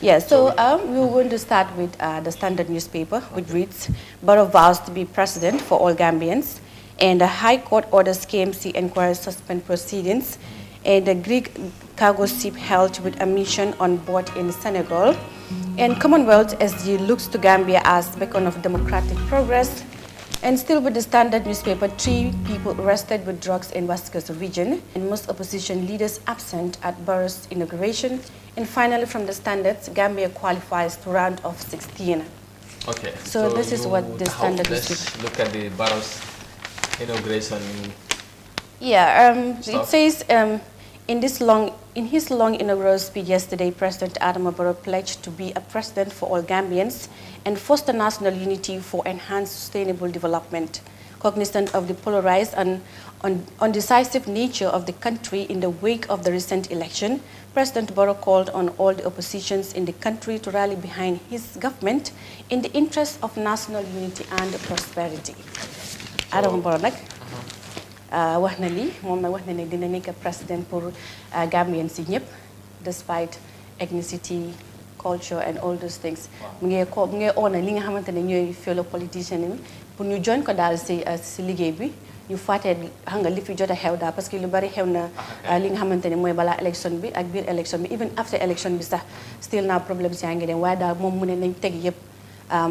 Yeah, so we're going to start with the Standard newspaper, which reads, Barrow vows to be president for all Gambians, and the High Court orders KMC inquiry suspend proceedings, and the Greek cargo ship held with a mission on board in Senegal, and Commonwealth SG looks to Gambia as beacon of democratic progress. And still with the Standard newspaper, 3 people arrested with drugs in West Coast region, and most opposition leaders absent at Barrow's inauguration. And finally from the Standards, Gambia qualifies to round of 16. Okay. So this is what the Standard newspaper. Let's look at the Barrow's inauguration. Yeah, it says in his long inaugural speech yesterday, President Adama Barrow pledged to be a president for all Gambians and foster national unity for enhanced sustainable development. Cognizant of the polarized and undecisive nature of the country in the wake of the recent election, President Barrow called on all the oppositions in the country to rally behind his government in the interest of national unity and prosperity. Adama Barrow wax na lii moom nag wax na ne dina nekk président pour Gambian si ñëpp despite ethnicity, culture and all those things. mu ngi oona li nga xamante ne ñooy fellow politician yi pour ñu join ko daal si liggéey bi ñu fàtte xam nga li fi jot a xew daal parce que lu bari xew na li nga xamante ne mooy balaa élection bi ak biir élection bi even after élection bi sax still naa problème si yaa ngi dem waaye daal moom mu ne nañ teg yëpp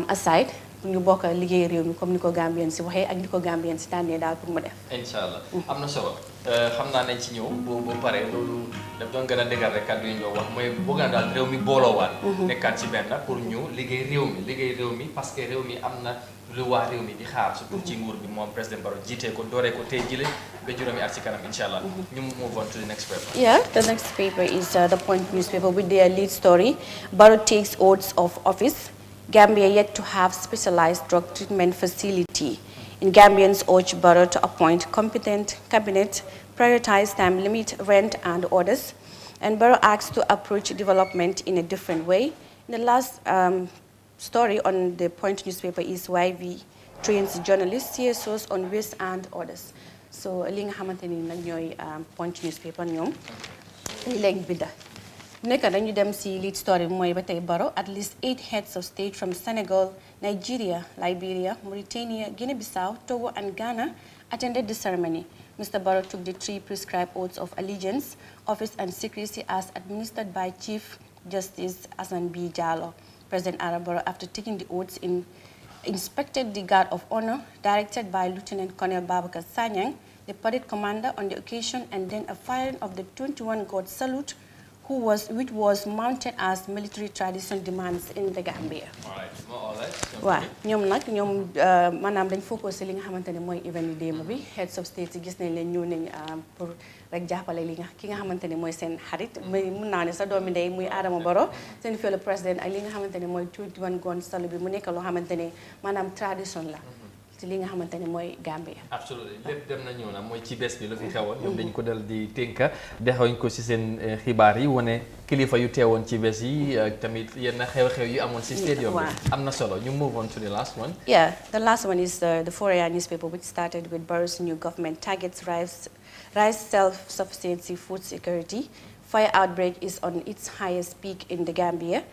aside pour ñu bokk liggéey réew mi comme ni ko Gambien si waxee ak ni ko Gambien si tànnee daal pour mu def. incha allah am na solo xam naa nañ ci ñëw bu pare loolu daf doon gën a dëggal rek kàddu yi ñu wax mooy bëgg na daal réew mi booloowaat. nekkaat ci benn pour ñu liggéey réew mi parce que réew mi am na lu waa réew mi di xaar surtout ci nguur bi moom président Barrow jiitee ko dooree ko tey jile ba juróomi at ci kanam incha allah. ñu move on to the next paper. Yeah, the next paper is the Point newspaper with their lead story. Barrow takes oath of office. Gambia yet to have specialized drug treatment facility. In Gambians urge Barrow to appoint competent cabinet, prioritize time limit, rent and orders. And Barrow asks to approach development in a different way. In the last story on the Point newspaper is why we trains journalists, CSOs on waste and orders. So li nga xamanteni nak ñoy Point newspaper ñom li lañ binda nekk dañu dem ci lead story mooy ba tey Barrow at least 8 heads of state from Senegal, Nigeria, Liberia, Mauritania, Guinea-Bissau, Togo and Ghana attended the ceremony. Mr. Barrow took the 3 prescribed oaths of allegiance, office and secrecy as administered by Chief Justice Hassan B. Jallow. President Barrow, after taking the oaths, inspected the Guard of Honor directed by Lieutenant Colonel Babakar Sanyang, the parade commander on the occasion, and then a firing of the 21 God salute which was mounted as military tradition demands in the Gambia. All right. Waaw ñoom nag maanaam dañ focus li nga xamante ne mooy event démb bi heads of state gis nañ leen ñëw nañ pour rek jàppale ki nga xamante ne mooy seen xarit mun naa ne sa doomi ndey muy Adama Barrow seen fellow président ak li nga xamante ne mooy 21 gun salute bi mu nekk loo xamante ne maanaam tradition la ci li nga xamante ne mooy Gambia. absolument lépp dem na ñëw na mooy ci bés bi lu fi xewoon ñoom dañ ko dal di tënka dexoñ ko ci seen xibaar yi wane kilifa yu teewoon ci bés yi ak tamit yenn xew-xew yu amoon ci stadium bi am na solo ñu move on to the last one. Yeah, the last one is the Fourier newspaper which started with Barrow's new government targets rise self-sufficiency, food security. Fire outbreak is on its highest peak in the Gambia.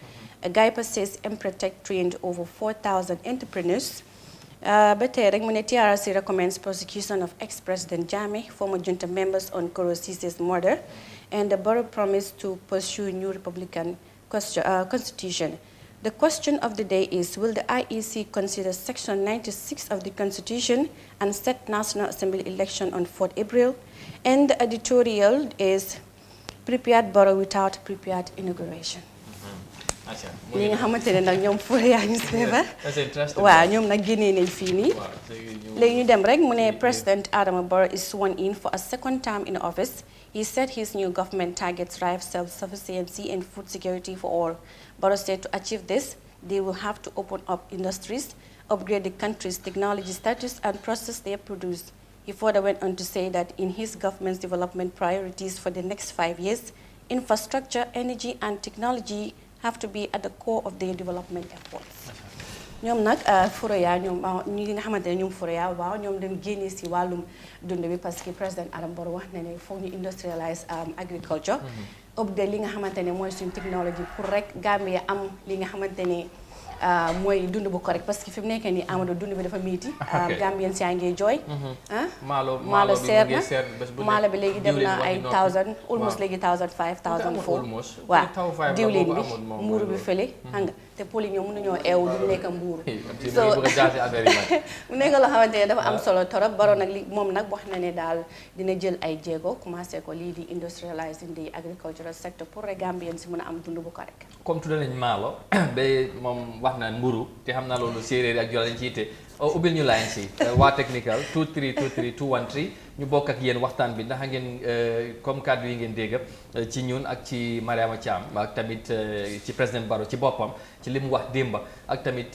Gaipa says Emprotech trained over 4,000 entrepreneurs. But TRC recommends prosecution of ex-President Jammeh, former junta members on Koro Ceesay's murder, and the Barrow promised to pursue new Republican constitution. The question of the day is, will the IEC consider Section 96 of the Constitution and set National Assembly election on 4th April? And the editorial is, prepared Barrow without prepared inauguration. ñi nga xamante ne nag ñoom Fourier newspaper waaw ñoom nag génnee nañ fii nii léegi ñu dem rek mu ne President Adama Barrow is sworn in for a second term in office. He said his new government targets ripe self-sufficiency and food security for all. Barrow said to achieve this, they will have to open up industries, upgrade the country's technology status, and process their produce. He further went on to say that in his government's development priorities for the next 5 years, infrastructure, energy, and technology have to be at the core of their development efforts. ñoom nag Fourier ñoom ñi nga xamante ne ñoom Fourier waaw ñoom dañ génnee si wàllum dund bi parce que président Adama Barrow wax na ne foog ñu industrialize agriculture update li nga xamante ne mooy suñu technologie pour rek Gambia am li nga xamante ne mooy dund bu correct parce que fi mu nekk nii Amadou dund bi dafa miiti Gambien si yaa ngi jooy maalo seer na maalo bi léegi dem na ay 1000 almost léegi 1500 1400 waaw diwlin bi mbuuru bi fële xam nga te poli ñoom mënuñoo eew du nekk mbuuru so mu nekk loo xamante ne dafa am solo torop Barrow nag li moom nag wax na ne daal dina jël ay jéego commencé ko lii di industrializing the agricultural sector pour rek Gambien si mën a am dund bu correct comme tudde nañ maalo ba moom wax na mburu te xam naa loolu séeréer ak jola lañ ci ite ubbil ñu line si waa technical 2323213 ñu bokk ak yéen waxtaan bi ndax ngeen comme kàddu yi ngeen dégg ci ñun ak ci Mariama Thiam ak tamit ci président Barrow ci boppam ci li mu wax démba ak tamit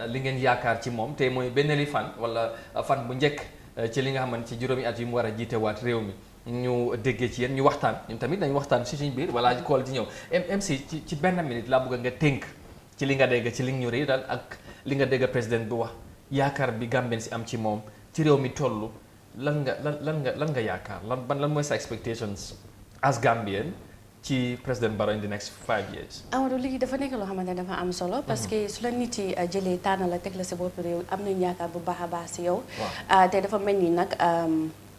li ngeen yaakaar ci moom te mooy benn li fan wala fan bu njëkk ci li nga xamante ci juróomi at yi mu war a jiite waat réew mi ñu déggee ci yéen ñu waxtaan ñun tamit dañu waxtaan si suñu biir wala kool di ñëw MC ci benn minute laa bëgg nga tënk ci li nga dégg ci li ñu réeral ak li nga dégg président bi wax yaakaar bi Gambien si am ci moom ci réew mi toll lan nga yaakaar lan mooy sa expectations as Gambien ci président Barrow in the next 5 years. Amadou lii dafa nekk loo xamante ne dafa am solo. parce que su la nit yi jëlee tànn la teg la si bopp réew am nañu yaakaar bu baax a baax si yow. te dafa mel ni nag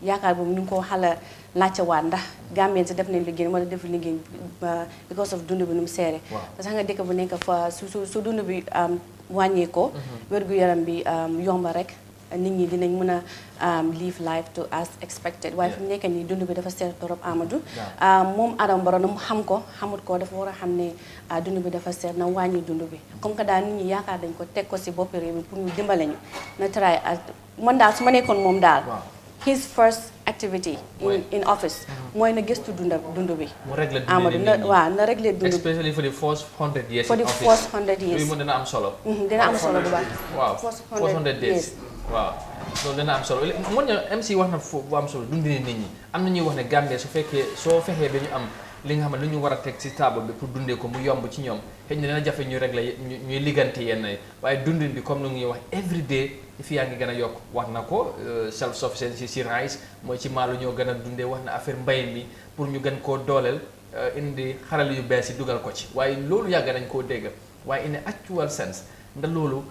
yaakaar boobu ñu ngi ko xala laajte waat ndax Gambien si def nañ liggéey wala def liggéey because of dund bi nu mu seere. parce que nga dëkk bu nekk fa su dund bi wàññeekoo wérgu yaram bi yomba rek nit ñi dinañ mën a live life to as expected waaye fi mu nekk nii dund bi dafa seer torop Amadou moom Adama Barrow na mu xam ko xamut ko dafa war a xam ne dund bi dafa seer na wàññi dund bi comme que daal nit ñi yaakaar dañ ko teg ko si boppi réew mi pour ñu dimbale ñu na try man daal su ma nekkoon moom daal his first activity in office mooy na gëstu dund bi Amadou na régler dund bi especially for the first 100 years for the first 100 years loolu dina am solo dina am solo bu baax waaw first 100 days waaw loolu dina am solo mën na MC wax na bu am solo dundee nit ñi am na ñuy wax ne Gambie su fekkee soo fexee ba ñu am li nga xam ne lu ñu war a teg ci table bi pour dundee ko mu yomb ci ñoom xëy na dina jafe ñu régler ñuy liggante yenn yi waaye dundin bi comme lu ñuy wax every day fi yaa ngi gën a yokk wax na ko self sufficiency si rice mooy ci maalu ñoo gën a dundee wax na affaire mbay mi pour ñu gën koo dooleel indi xarala yu bees yi dugal ko ci waaye loolu yàgg nañ koo dégg waaye in actual sense ndax loolu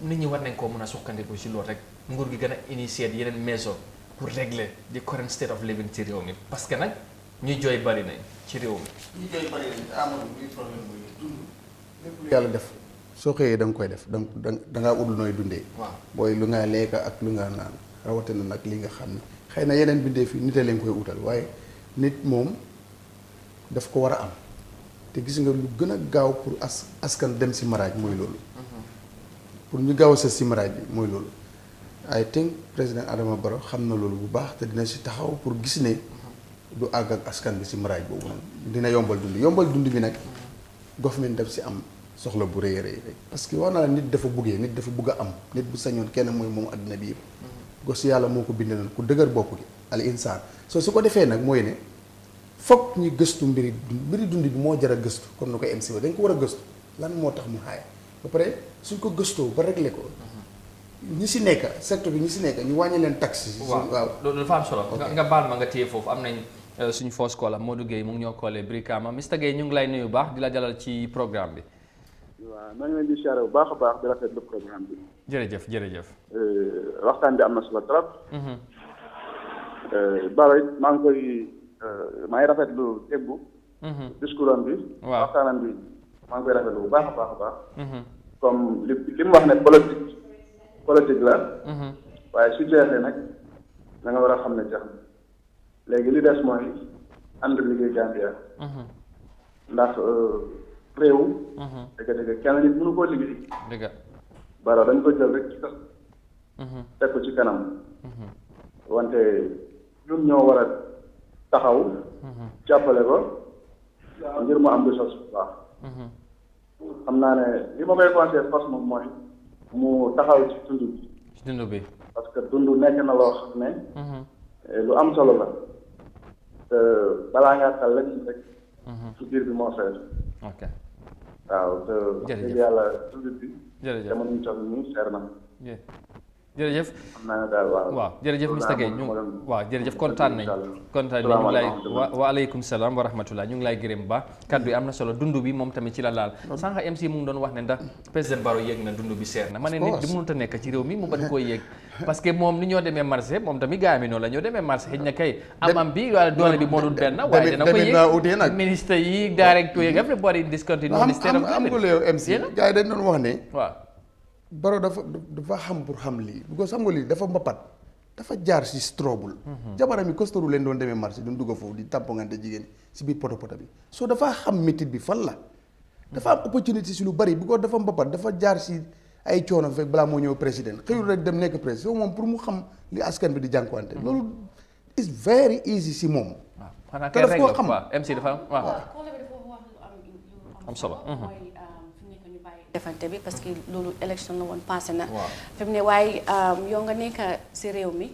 nit ñi war nañ koo mën a sukkandiku ci loolu rek nguur gi gën a initier yeneen maison pour régler the current state of living ci réew mi parce que nag ñuy jooy bari nañ ci réew mi. ñuy jooy bari nañ amoon luy problème mooy dund lépp lu yàlla def soo xëyee da nga koy def da ngaa ut nooy dundee. waaw booy lu nga lekk ak lu nga naan rawatina nag li nga xam ne xëy na yeneen bindee fii nit a leen koy utal waaye nit moom daf ko war a am te gis nga lu gën a gaaw pour askan dem si maraaj mooy loolu. pour ñu gaaw a sa si maraaj bi mooy loolu. I think président Adama Barrow xam na loolu bu baax te dina si taxaw pour gis ne du àgg ak askan bi si maraaj boobu noonu dina yombal dund bi nag government daf si am soxla bu rëy a rëy parce que wax naa la nit dafa buggee nit dafa bugg a am nit bu sañoon kenn mooy moom àddina bi yëpp gos yàlla moo ko bind noonu ku dëgër bopp gi al insaan soo su ko defee nag mooy ne foog ñu gëstu mbiri dund bi moo jar a gëstu comme na ko MC ba dañ ko war a gëstu lan moo tax mu xaay ba pare suñ ko gëstoo ba réglé ko ñi si nekk secteur bi ñi si nekk ñu wàññi leen taxe. waaw loolu dafa am solo. nga baal ma nga téye foofu am nañ suñu first caller Modou Gueye mu ngi ñoo koolee Brikama Mr Gueye ñu ngi lay nuyu baax di la dalal ci programme bi. waaw maa ngi leen di siyaare bu baax a baax di rafetlu programme bi. jërëjëf. waxtaan bi am na solo trop. Barrow it maa ngi rafetlu déggu. discours am bi. waaw waxtaanam bi maa ngi koy rafetlu bu baax a baax. comme li mu wax ne politique la. waaye su jeexee nag da nga war a xam ne jeex na léegi li des mooy ànd liggéey Gambia. ndax réew. dëgg kenn nit mënu koo liggéey. dëgg Barrow dañ ko jël rek ci kaw. teg ko ci kanam. wante ñun ñoo war a taxaw. jàppale ko ngir mu am ressource bu baax. xam naa ne li ma koy conseillé force moom mooy mu taxaw ci dund bi. parce que dund nekk na loo xam ne. lu am solo la. te balaa ngaa tal rek. su biir bi moo seet. ok waaw te. jërëjëf yàlla dund bi. jërëjëf jamono ñu toll nii seer na. jërëjëf xam naa ne daal waaw jërëjëf Mr Gueye jërëjëf kontaan nañ ñu ngi lay waaleykum salaam wa rahmatullah ñu ngi lay gërëm ba kaddu yi am na solo dund bi moom tamit ci la laal sànq MC mu ngi doon wax ne ndax président Barrow yéeg na dund bi seer na ma ne nit di mënut a nekk ci réew mi mu bañ koo yéeg parce que moom ni ñoo demee marché moom tamit gars mi noonu la ñoo demee marché xëy na kay am bi wala doole bi moo dul benn waaye dina ko yéeg ministre yi directeur yi everybody in this country am nga léew MC gars yi dañ doon wax ne waaw Barrow dafa xam pour xam lii because xam nga lii dafa mbapat dafa jaar si strobul jabaram yi costaru leen doon demee marché duñ dugg foofu di tampongante jigéen si biir poto bi soo dafa xam métit bi fan la dafa am opportunité si lu bari because dafa mbapat dafa jaar si ay coono fekk balaa moo ñëw président xëyul rek dem nekk président moom pour mu xam li askan bi di jànkuwante loolu is very easy si moom te daf koo xam MC dafa am solo defante bi parce que loolu élection la woon passé na fi mu ne waaye yow nga nekk si réew mi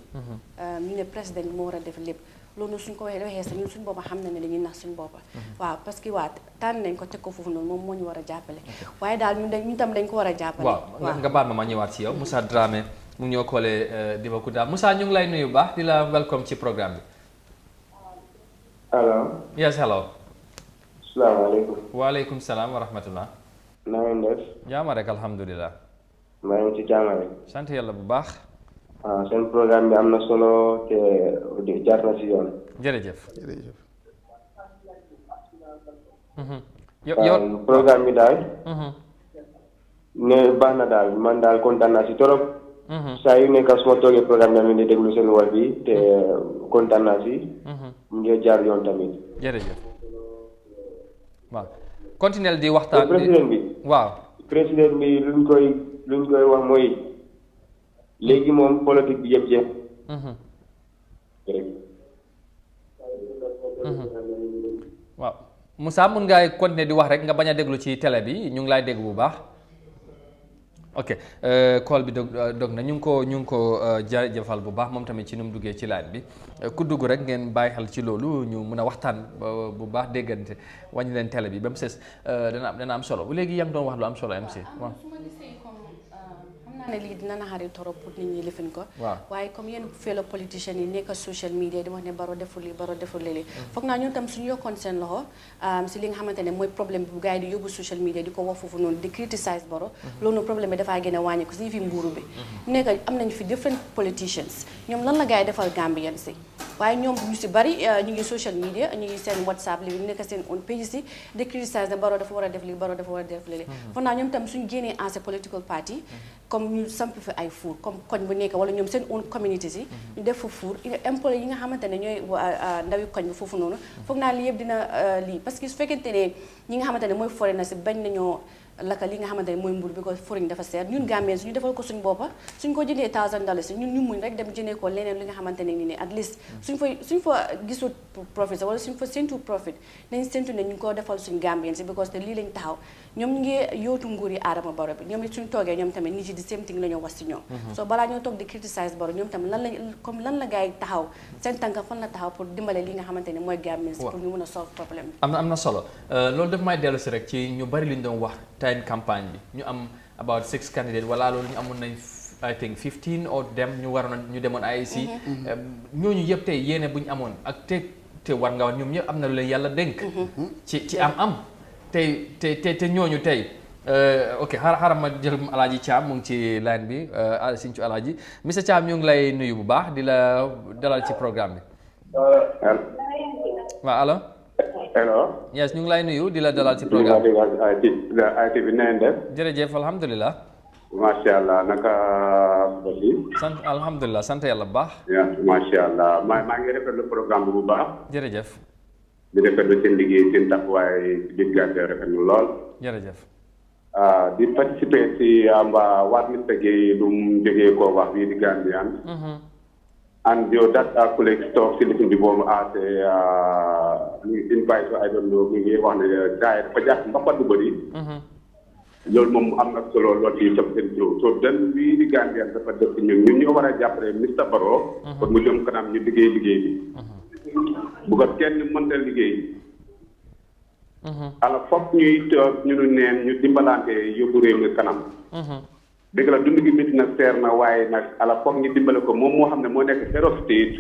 ñu ne président bi moo war a def lépp loolu suñ ko waxee sax ñun suñ boppa xam na ne dañuy nax suñ boppa waaw parce que tànn nañ ko teg ko foofu noonu moom moo ñu war a jàppale waaye daal ñun tam dañ ko war a jàppale waaw nga baal ma ñëwaat si yow Moussa Dramé mu ngi ñoo koolee Dibakouta Moussa ñu ngi lay nuyu baax di la welcome ci programme bi allo yes hello salaamaaleykum waaleykum salaam wa rahmatullah na ngeen def. jaama rek alhamdulilah. maa ngi ci jaama rek. sant yàlla bu baax. waaw seen programme bi am na solo te jaar na si yoon. jërëjëf. yow programme bi daal. ne baax na daal man daal kontaan naa si torop. saa yu nekk su ma toogee programme bi di déglu seen wàll bi te kontaan naa si. mu ngi jaar yoon tamit. jërëjëf waaw continuel di waxtaan. président bi waaw. président bi luñ koy wax mooy léegi moom politique bi yëpp jeex. waaw Moussa mun ngay continuer di wax rek nga bañ a déglu ci télé bi ñu ngi lay dégg bu baax. ok call bi dog na ñu ngi ko jaajëfal bu baax moom tamit ci nu mu duggee ci line bi ku dugg rek ngeen bàyyi xel ci loolu ñu mun a waxtaan bu baax déggante wàññi leen télé bi ba mu ses dana am solo bu léegi yaa ngi doon wax lu am solo MC waaw. ne lii dina naxari torop pour nit ñi lifin ko waaw waaye comme yéen fellow politicians yi nekk social media di wax ne Barrow deful lii Barrow deful lii foog naa ñun tam suñu yokkoon seen loxo si li nga xamante ne mooy problème bi bu gars yi di yóbbu social media di ko wax foofu noonu di criticize Barrow loolu problème bi dafaa gën a wàññi ko suñu fi nguuru bi nekk am nañu fi different politicians ñoom lan la gars yi defal Gambian si waaye ñoom ñu si bari ñu ngi social media ñu ngi seen WhatsApp li nekk seen on page si di criticize ne Barrow dafa war a def lii Barrow dafa war a def lii foog naa ñoom tam suñu génnee en ces political party comme ñu samp fi ay four comme koñ bu nekk wala ñoom seen own community si ñu def fa four employé yi nga xamante ne ñooy ndawi koñ bi foofu noonu foog naa lii yëpp dina lii parce que su fekkente ne ñi nga xamante ne mooy foreign na si bañ nañoo laka li nga xamante ne mooy mbur bi ko foreign dafa seer ñun Gambien suñu defal ko suñ boppa suñ ko jëndee $1000 ñun ñu muñ rek dem jëndee ko leneen li nga xamante ne ni ne at least suñ fa gisut profit wala suñ fa séntu profit nañ séntu ne ñu ko defal suñ Gambien si because te lii lañ taxaw ñoom ñu ngi yootu nguur yi Adama Barrow bi ñoom it suñ toogee ñoom tamit nit yi di same thing la ñoo wax si ñoom so balaa ñoo toog di criticize Barrow ñoom tamit lan la gars yi taxaw seen tànka fan la taxaw pour dimbale li nga xamante ne mooy Gambien si pour ñu mën a solve problème bi am na solo loolu daf may dellu si rek ci ñu bari li ñu doon wax time campagne bi ñu am about 6 candidates wala loolu ñu amoon nañ I think 15 or dem ñu waroon ñu demoon IEC ñooñu yëpp tey yéene bu ñu amoon ak te war nga wax ñoom ñëpp am na lu leen yàlla dénk ci am te ñooñu tey ok xaaral ma jël Alaaji Thiam mu ngi ci line bi Sinthiou Alaaji monsieur Thiam ñu ngi lay nuyu bu baax di la dalal ci programme bi waaw allo hello. yes ñu ngi lay nuyu di la dalal ci programme bi bi neen def. jërëjëf alhamdulilah. macha allah naka bëri. sant alhamdulilah sant yàlla bu baax. macha allah maa ngi rafetlu programme bi bu baax. jërëjëf. di rafetlu seen liggéey seen taxawaay biir Gambie rafetlu lool. jërëjëf. di participer si waat Mr Gueye lu mu jógee koo wax bii di Gambian. And your that colleagues talk listen to bomb as invite I don't know mi ngi wax ne gars yi dafa jàpp mbappat bu bëri. loolu moom am na solo lool ci seen trop so dan bii di Gambien dafa def ñun ñoo war a jàppale Mr Barrow pour mu jëm kanam ñu liggéey bi bu ko kenn mënta liggéey ala foog ñuy toog ñu neen ñu dimbalante yóbbu réew mi kanam dëgg la dund gi métti na seer na waaye nag ala foog ñu dimbale ko moom moo xam ne moo nekk head of state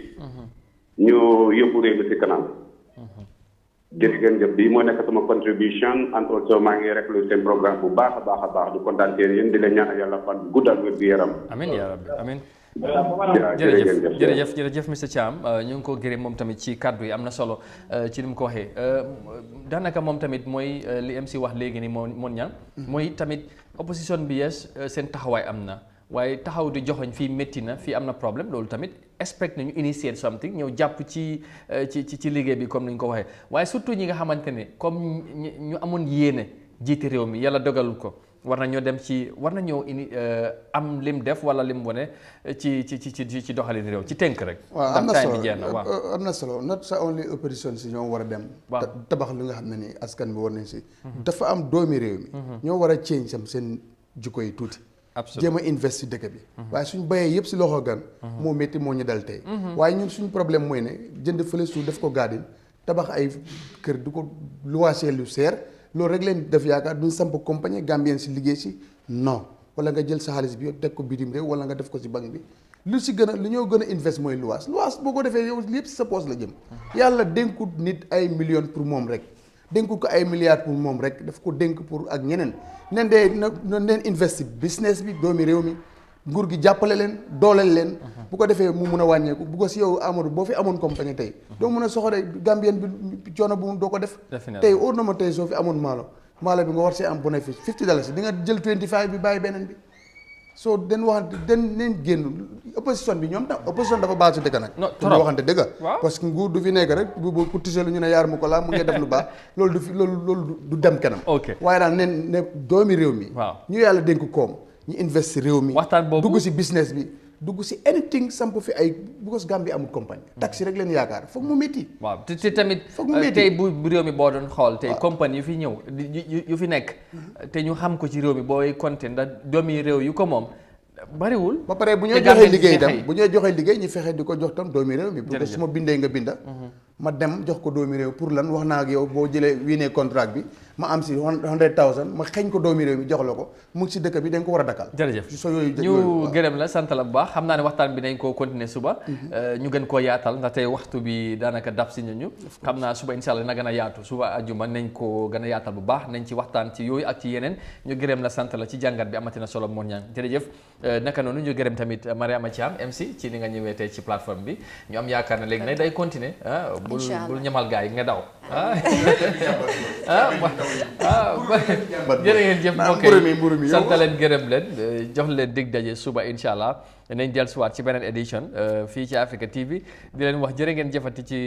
ñu yóbbu réew mi si kanam jërëjëf bi moo nekk sama contribution and also maa ngi rafetlu seen programme bu baax a baax du kontaan yéen di leen ñaanal yàlla fan guddal wér gu yaram amiin yaa rabbi amiin jërëjëf jërëjëf monsieur Thiam ñu ngi ko gërëm moom tamit ci kàddu yi am na solo ci ni mu ko waxee daanaka moom tamit mooy li MC wax léegi ni moon ñaan mooy tamit opposition bi yes seen taxawaay am na waaye taxaw di joxoñ fii métti na fii am na problème loolu tamit expect nañu initiate something ñëw jàpp ci liggéey bi comme ni ñu ko waxee waaye surtout ñi nga xamante ne comme ñu amoon yéene jiite réew mi yàlla dogalul ko war nañoo dem war nañoo am lim def wala lim wane ci doxalin réew ci tënk rek. waaw am na ndax solo time bi jeex na waaw. am na solo not sa only opposition si ñoo war a dem. waaw tabax li nga xam ne ni askan bi war nañ si. dafa am doomi réew mi. ñoo war a change sam seen jikko yi tuuti. jéem a invest si dëkk bi. waaye suñ bayee yëpp si loxo gan. moo métti moo ñu dal tey. waaye ñun suñ problème mooy ne jënd fële suuf def ko garden tabax ay kër du ko luwaasee lu seer. loolu rek leen def yaakaar duñ samp compagnie Gambien si liggéey si non wala nga jël sa xaalis bi teg ko bitim réew wala nga def ko si banque bi lu ñoo gën a invest mooy luwaas boo ko defee yow lépp si sa poche la jëm yàlla dénkut nit ay millions pour moom rek dénkut ko ay milliards pour moom rek daf ko dénk pour ak ñeneen nen dee na neen investi business bi doomi réew mi nguur gi jàppale leen dooleel leen bu ko defee mu mun a wàññeeku bu ko si yow Amadou boo fi amoon compagnie tey doo mun a soxore Gambien bi coono bu doo ko def tey óor na ma tey soo fi amoon maalo maalo bi nga war see am bénéfice $50 di nga jël 25 bi bàyyi beneen bi soo den waxante den neen génn opposition bi ñoom tam opposition dafa baax si dëgg nag ñu waxante dëgg parce que nguur du fi nekk rek bu ku tiselu ñu ne yaar mu ko laa mu ngi def lu baax loolu du fi loolu du dem kanam waaye daal neen ne doomi réew mi ñu yàlla dénk koom ñu invest si réew mi waxtaan boobu dugg si business bi dugg si anything samp fi ay because Gambie amul compagnie taxi rek leen yaakaar foog mu métti waaw te tamit tey bu réew mi boo doon xool tey compagnie yu fi ñëw yu fi nekk te ñu xam ko ci réew mi booy compter ndax doomi réew yu ko moom bariwul ba pare bu ñoo joxee liggéey tam bu ñoo joxee liggéey ñu fexe di ko jox tam doomi réew mi bu su ma bindee nga binda ma dem jox ko doomi réew pour lan wax naa ak yow boo jëlee wiinee contrat bi ma am si 100,000 ma xeeñ ko doomi réew mi jox la ko mu ngi si dëkk bi dañ ko war a dakkal jërëjëf so yooyu ñu gërëm la sant la bu baax xam naa ne waxtaan bi nañ koo continuer suba ñu gën koo yaatal ndax tey waxtu bi daanaka dab si ñu xam naa suba insha Allah na gën a yaatu suba ajuma nañ ko gën a yaatal bu baax nañ ci waxtaan ci yooyu ak ci yeneen ñu gërëm la sant la ci jàngat bi amatina solo moon ñaan jërëjëf naka noonu ñu gërëm tamit Mariama Thiam MC ci li nga ñëwee tey ci plateforme bi ñu am yaakaar ne léegi nag day continuer bul ñamal gaa yi nga daw jërë ngeen jëf mbokk yi sant leen gërëm leen jox leen dig daje suba incha allah nañ dellusiwaat ci beneen édition fii ci Africa TV di leen wax jërë ngeen jëfati ci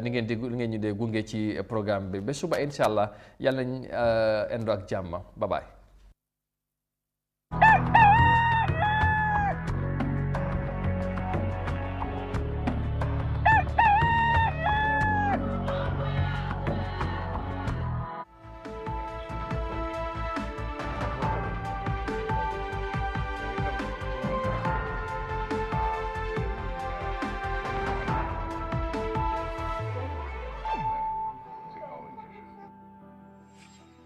ni ngeen ñu dee gunge ci programme bi ba suba incha allah yàlla nañ endo ak jàmm bye bye